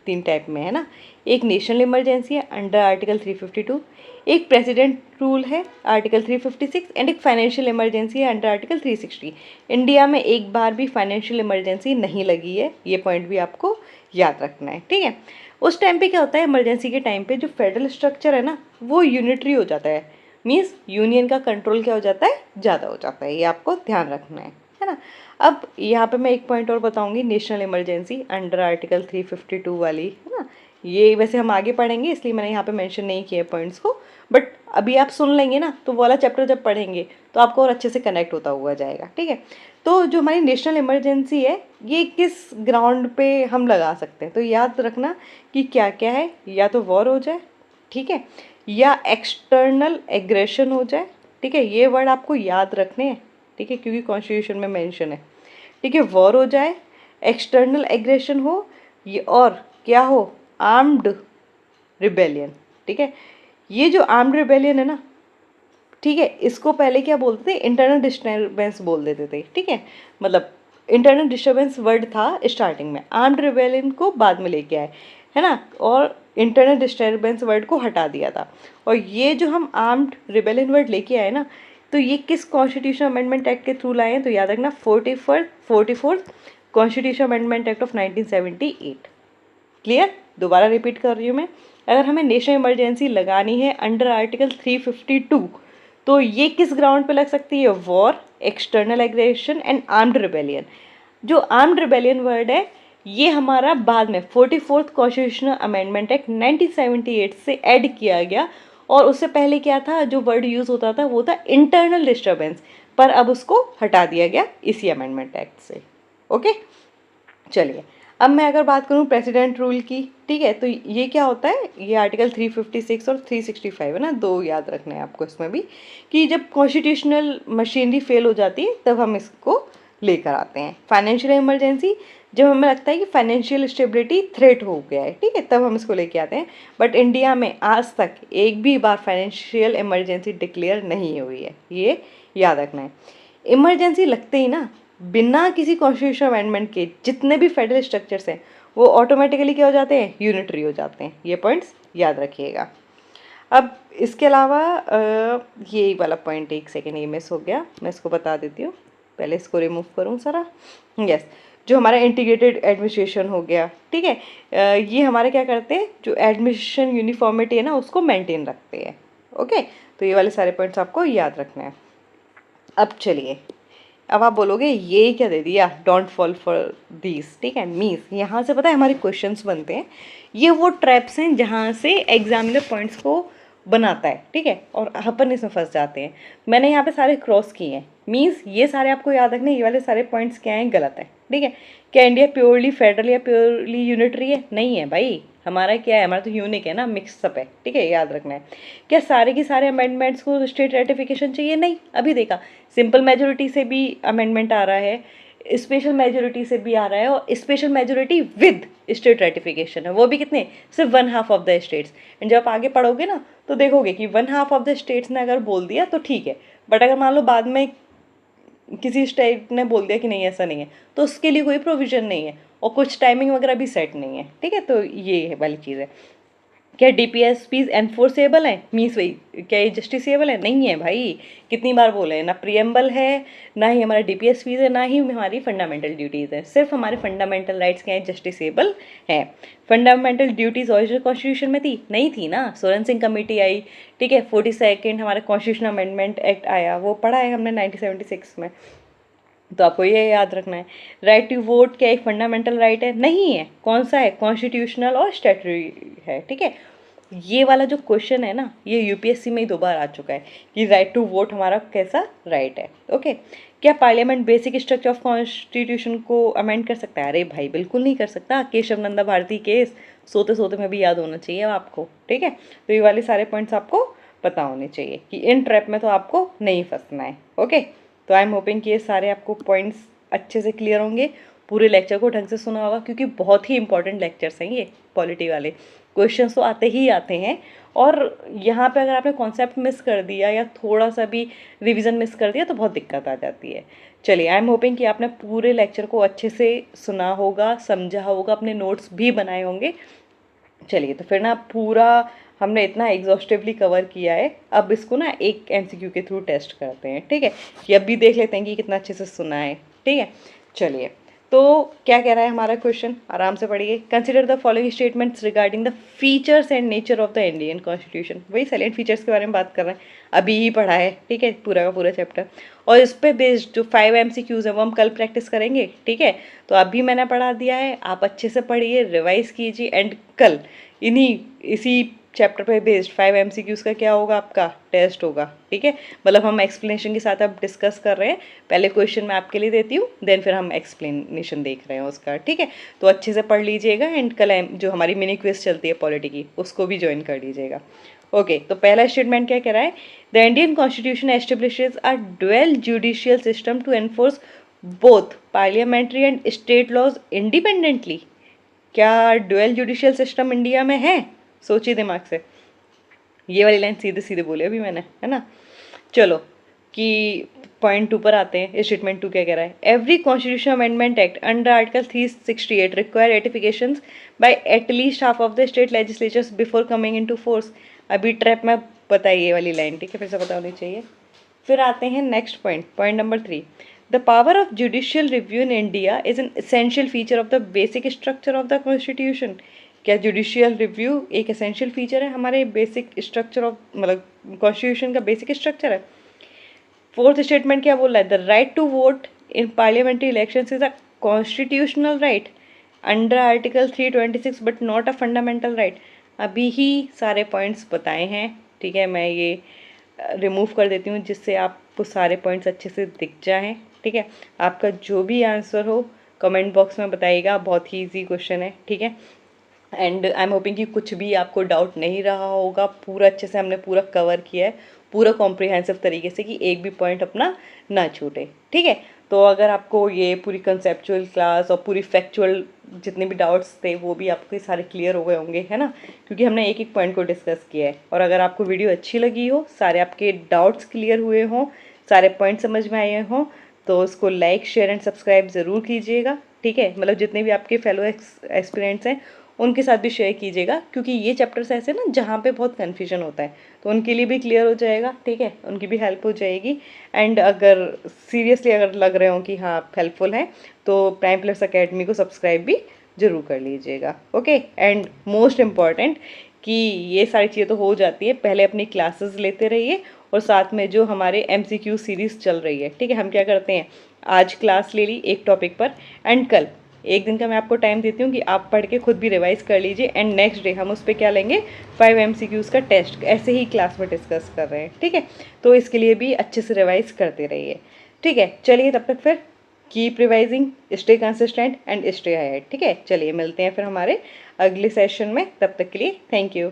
Speaker 1: 3 टाइप में है ना। एक नेशनल इमरजेंसी है अंडर आर्टिकल 352, एक प्रेसिडेंट रूल है आर्टिकल 356, एंड एक फाइनेंशियल इमरजेंसी है अंडर आर्टिकल 360। इंडिया में एक बार भी फाइनेंशियल इमरजेंसी नहीं लगी है, ये पॉइंट भी आपको याद रखना है, ठीक है। उस टाइम पे क्या होता है, इमरजेंसी के टाइम पे जो फेडरल स्ट्रक्चर है ना, वो यूनिटरी हो जाता है, मीन्स यूनियन का कंट्रोल क्या हो जाता है, ज़्यादा हो जाता है, ये आपको ध्यान रखना है ना। अब यहाँ पे मैं एक पॉइंट और बताऊंगी, नेशनल इमरजेंसी अंडर आर्टिकल 352 वाली, है ना। ये वैसे हम आगे पढ़ेंगे, इसलिए मैंने यहाँ पे मेंशन नहीं किए पॉइंट्स को, बट अभी आप सुन लेंगे ना, तो वो वाला चैप्टर जब पढ़ेंगे तो आपको और अच्छे से कनेक्ट होता हुआ जाएगा, ठीक है। तो जो हमारी नेशनल इमरजेंसी है, ये किस ग्राउंड पे हम लगा सकते हैं, तो याद रखना कि क्या क्या है, या तो वॉर हो जाए, ठीक है, या एक्सटर्नल एग्रेशन हो जाए, ठीक है, ये वर्ड आपको याद रखने हैं, ठीक है, क्योंकि कॉन्स्टिट्यूशन में मेंशन है, ठीक है। वॉर हो जाए, एक्सटर्नल एग्रेशन हो, ये और क्या हो, आर्म्ड रिबेलियन, ठीक है। ये जो आर्म्ड रिबेलियन है ना, ठीक है, इसको पहले क्या बोलते थे, इंटरनल डिस्टर्बेंस बोल देते थे, ठीक है। मतलब इंटरनल डिस्टर्बेंस वर्ड था स्टार्टिंग में, आर्म्ड रिबेलियन को बाद में लेके आए, है ना, और इंटरनल डिस्टर्बेंस वर्ड को हटा दिया था। और ये जो हम आर्म्ड रिबेलियन वर्ड लेके आए ना, तो ये किस कॉन्स्टिट्यूशन अमेंडमेंट एक्ट के थ्रू लाए हैं, तो याद रखना 44th constitution amendment act of 1978। Clear, दोबारा रिपीट कर रही हूँ मैं, अगर हमें नेशनल इमरजेंसी लगानी है अंडर आर्टिकल 352, तो ये किस ग्राउंड पे लग सकती है, war, external aggression and armed rebellion. जो आर्म्ड रिबेलियन वर्ड है ये हमारा बाद में 44th कॉन्स्टिट्यूशनल अमेंडमेंट एक्ट 1978 से ऐड किया गया, और उससे पहले क्या था, जो वर्ड यूज़ होता था वो था इंटरनल डिस्टर्बेंस, पर अब उसको हटा दिया गया इसी अमेंडमेंट एक्ट से। ओके, चलिए अब मैं अगर बात करूं प्रेसिडेंट रूल की, ठीक है, तो ये क्या होता है, ये आर्टिकल 356 और 365 है ना, दो याद रखने हैं आपको इसमें भी, कि जब कॉन्स्टिट्यूशनल मशीनरी फेल हो जाती है तब हम इसको लेकर आते हैं। फाइनेंशियल इमरजेंसी, जब हमें लगता है कि फाइनेंशियल स्टेबिलिटी थ्रेट हो गया है, ठीक है, तब हम इसको लेके आते हैं। बट इंडिया में आज तक एक भी बार फाइनेंशियल इमरजेंसी डिक्लेयर नहीं हुई है, ये याद रखना है। इमरजेंसी लगते ही ना, बिना किसी कॉन्स्टिट्यूशन अमेंडमेंट के जितने भी फेडरल स्ट्रक्चर्स हैं वो ऑटोमेटिकली क्या हो जाते हैं, यूनिटरी हो जाते हैं। ये पॉइंट्स याद रखिएगा। अब इसके अलावा ये वाला पॉइंट, एक सेकेंड ये मिस हो गया, मैं इसको बता देती हूँ, पहले इसको रिमूव करूँ सारा। यस, जो हमारा इंटीग्रेटेड एडमिनिस्ट्रेशन हो गया, ठीक है, ये हमारे क्या करते हैं, जो एडमिनिस्ट्रेशन यूनिफॉर्मिटी है ना उसको मेंटेन रखते हैं। ओके, तो ये वाले सारे पॉइंट्स आपको याद रखना है। अब चलिए, अब आप बोलोगे ये क्या दे दिया, डोंट फॉल फॉर दीज, ठीक है, मीन्स यहाँ से पता है हमारे क्वेश्चंस बनते हैं, ये वो ट्रैप्स हैं जहाँ से एग्जामिनर पॉइंट्स को बनाता है, ठीक है, और अपन इसमें फंस जाते हैं। मैंने यहाँ पे सारे क्रॉस किए हैं, मीन्स ये सारे आपको याद रखने, ये वाले सारे पॉइंट्स क्या हैं, गलत है, ठीक है। क्या इंडिया प्योरली फेडरल या प्योरली यूनिटरी है, नहीं है भाई, हमारा क्या है, हमारा तो यूनिक है ना, मिक्सअप है, ठीक है, याद रखना है। क्या सारे के सारे अमेंडमेंट्स को स्टेट रेटिफिकेशन चाहिए, नहीं, अभी देखा सिंपल मेजोरिटी से भी अमेंडमेंट आ रहा है, स्पेशल मेजोरिटी से भी आ रहा है, और special majority with state ratification है, वो भी कितने, सिर्फ 1/2 ऑफ द स्टेट्स। एंड जब आप आगे पढ़ोगे ना तो देखोगे कि 1/2 ऑफ द स्टेट्स ने अगर बोल दिया तो ठीक है, बट अगर मान लो बाद में किसी स्टेट ने बोल दिया कि नहीं ऐसा नहीं है, तो उसके लिए कोई प्रोविज़न नहीं है, और कुछ टाइमिंग वगैरह भी सेट नहीं है, ठीक है, तो ये वाली चीज़ है। क्या DPSPs एनफोर्सेबल है, मीन्स वही, क्या ये जस्टिसेबल है, नहीं है भाई, कितनी बार बोले हैं, ना प्रियम्बल है, ना ही हमारा DPSPs है, ना ही हमारी फंडामेंटल ड्यूटीज़ है, सिर्फ हमारे फंडामेंटल राइट्स क्या हैं, जस्टिसेबल हैं। फंडामेंटल ड्यूटीज़ ओरिजिनल कॉन्स्टिट्यूशन में थी, नहीं थी ना, सोरेन सिंह कमेटी आई, ठीक है, 42nd हमारा कॉन्स्टिट्यूशन अमेंडमेंट एक्ट आया, वो पढ़ा है हमने 1976 में, तो आपको ये याद रखना है। राइट टू वोट क्या एक फंडामेंटल राइट है, नहीं है, कौन सा है, कॉन्स्टिट्यूशनल और स्टैट्यूटरी है, ठीक है। ये वाला जो क्वेश्चन है ना, ये यूपीएससी में ही 2 बार आ चुका है कि राइट टू वोट हमारा कैसा राइट है। ओके, क्या parliament basic structure of constitution को अमेंड कर सकता है, अरे भाई बिल्कुल नहीं कर सकता, केशव नंदा भारती केस सोते सोते में भी याद होना चाहिए आपको, ठीक है। तो ये वाले सारे पॉइंट्स आपको पता होने चाहिए कि इन ट्रैप में तो आपको नहीं फंसना है। ओके, तो आई एम होपिंग कि ये सारे आपको पॉइंट्स अच्छे से क्लियर होंगे, पूरे लेक्चर को ढंग से सुना होगा, क्योंकि बहुत ही इंपॉर्टेंट लेक्चर्स हैं ये, पॉलिटी वाले क्वेश्चंस तो आते ही आते हैं, और यहाँ पे अगर आपने कॉन्सेप्ट मिस कर दिया या थोड़ा सा भी रिवीजन मिस कर दिया तो बहुत दिक्कत आ जाती है। चलिए, आई एम होपिंग कि आपने पूरे लेक्चर को अच्छे से सुना होगा, समझा होगा, अपने नोट्स भी बनाए होंगे। चलिए, तो फिर ना पूरा हमने इतना एग्जॉस्टिवली कवर किया है, अब इसको ना एक MCQ के थ्रू टेस्ट करते हैं, ठीक है, ये अब भी देख लेते हैं कि कितना अच्छे से सुना है, ठीक है। चलिए, तो क्या कह रहा है हमारा क्वेश्चन, आराम से पढ़िए। Consider the following statements regarding the features and nature of the Indian constitution, वही सैलिएंट फीचर्स के बारे में बात कर रहे हैं, अभी ही पढ़ा है, ठीक है, पूरा का पूरा चैप्टर, और इस पर बेस्ड जो 5 MCQs है वो हम कल प्रैक्टिस करेंगे, ठीक है। तो अभी मैंने पढ़ा दिया है, आप अच्छे से पढ़िए, रिवाइज कीजिए, एंड कल इसी चैप्टर पे बेस्ड 5 MCQs का क्या होगा, आपका टेस्ट होगा, ठीक है। मतलब हम एक्सप्लेनेशन के साथ अब डिस्कस कर रहे हैं, पहले क्वेश्चन मैं आपके लिए देती हूँ, देन फिर हम एक्सप्लेनेशन देख रहे हैं उसका, ठीक है। तो अच्छे से पढ़ लीजिएगा, एंड कल जो हमारी मिनी क्विज चलती है पॉलिटी की उसको भी ज्वाइन कर लीजिएगा। ओके, तो पहला स्टेटमेंट क्या कह रहा है? The Indian constitution establishes a dual judicial system to enforce both parliamentary and state laws independently. क्या ड्वेल जुडिशियल सिस्टम इंडिया में है? सोचिए दिमाग से। ये वाली लाइन सीधे सीधे बोली अभी मैंने, है ना। चलो कि पॉइंट 2 पर आते हैं। स्टेटमेंट 2 क्या कह रहा है? Every constitution amendment act under article 368 require ratifications by at least half of the state legislatures before coming into force. अभी ट्रैप में बताइए ये वाली लाइन, ठीक है, फिर से पता होनी चाहिए। फिर आते हैं next point, point number 3। The power of judicial review in India is an essential feature of the basic structure of the constitution. क्या जुडिशियल रिव्यू एक एसेंशियल फीचर है हमारे बेसिक स्ट्रक्चर ऑफ, मतलब कॉन्स्टिट्यूशन का बेसिक स्ट्रक्चर है। Fourth statement क्या बोल रहा है? The right to vote in parliamentary elections is a constitutional right under article 326 but not a fundamental right. अभी ही सारे पॉइंट्स बताए हैं, ठीक है। मैं ये रिमूव कर देती हूँ जिससे आपको सारे पॉइंट्स अच्छे से दिख जाएं, ठीक है। आपका जो भी आंसर हो कमेंट बॉक्स में बताइएगा, बहुत ही इजी क्वेश्चन है, ठीक है। एंड आई एम होपिंग कि कुछ भी आपको डाउट नहीं रहा होगा, पूरा अच्छे से हमने पूरा कवर किया है, पूरा कॉम्प्रिहेंसिव तरीके से, कि एक भी पॉइंट अपना ना छूटे, ठीक है। तो अगर आपको ये पूरी कंसेप्चुअल क्लास और पूरी फैक्चुअल जितने भी डाउट्स थे वो भी आपके सारे क्लियर हो गए होंगे, है ना, क्योंकि हमने एक एक पॉइंट को डिस्कस किया है। और अगर आपको वीडियो अच्छी लगी हो, सारे आपके डाउट्स क्लियर हुए हों, सारे पॉइंट समझ में आए हों, तो उसको लाइक शेयर एंड सब्सक्राइब ज़रूर कीजिएगा, ठीक है। मतलब जितने भी आपके फेलो एक्सपीरियंट्स हैं उनके साथ भी शेयर कीजिएगा, क्योंकि ये चैप्टर्स ऐसे ना जहाँ पे बहुत कन्फ्यूजन होता है, तो उनके लिए भी क्लियर हो जाएगा, ठीक है, उनकी भी हेल्प हो जाएगी। एंड अगर सीरियसली अगर लग रहे हो कि हाँ आप हेल्पफुल हैं, तो प्राइम प्लस अकेडमी को सब्सक्राइब भी ज़रूर कर लीजिएगा, ओके। एंड मोस्ट इम्पॉर्टेंट कि ये सारी चीज़ें तो हो जाती है, पहले अपनी क्लासेस लेते रहिए और साथ में जो हमारे MCQ सीरीज़ चल रही है, ठीक है। हम क्या करते हैं, आज क्लास ले ली एक टॉपिक पर, एंड कल एक दिन का मैं आपको टाइम देती हूँ कि आप पढ़ के खुद भी रिवाइज कर लीजिए, एंड नेक्स्ट डे हम उस पर क्या लेंगे, 5 MCQs का टेस्ट, ऐसे ही क्लास में डिस्कस कर रहे हैं, ठीक है। तो इसके लिए भी अच्छे से रिवाइज करते रहिए, ठीक है। चलिए तब तक फिर keep revising, stay consistent and stay ahead, ठीक है। चलिए मिलते हैं फिर हमारे अगले सेशन में, तब तक के लिए थैंक यू।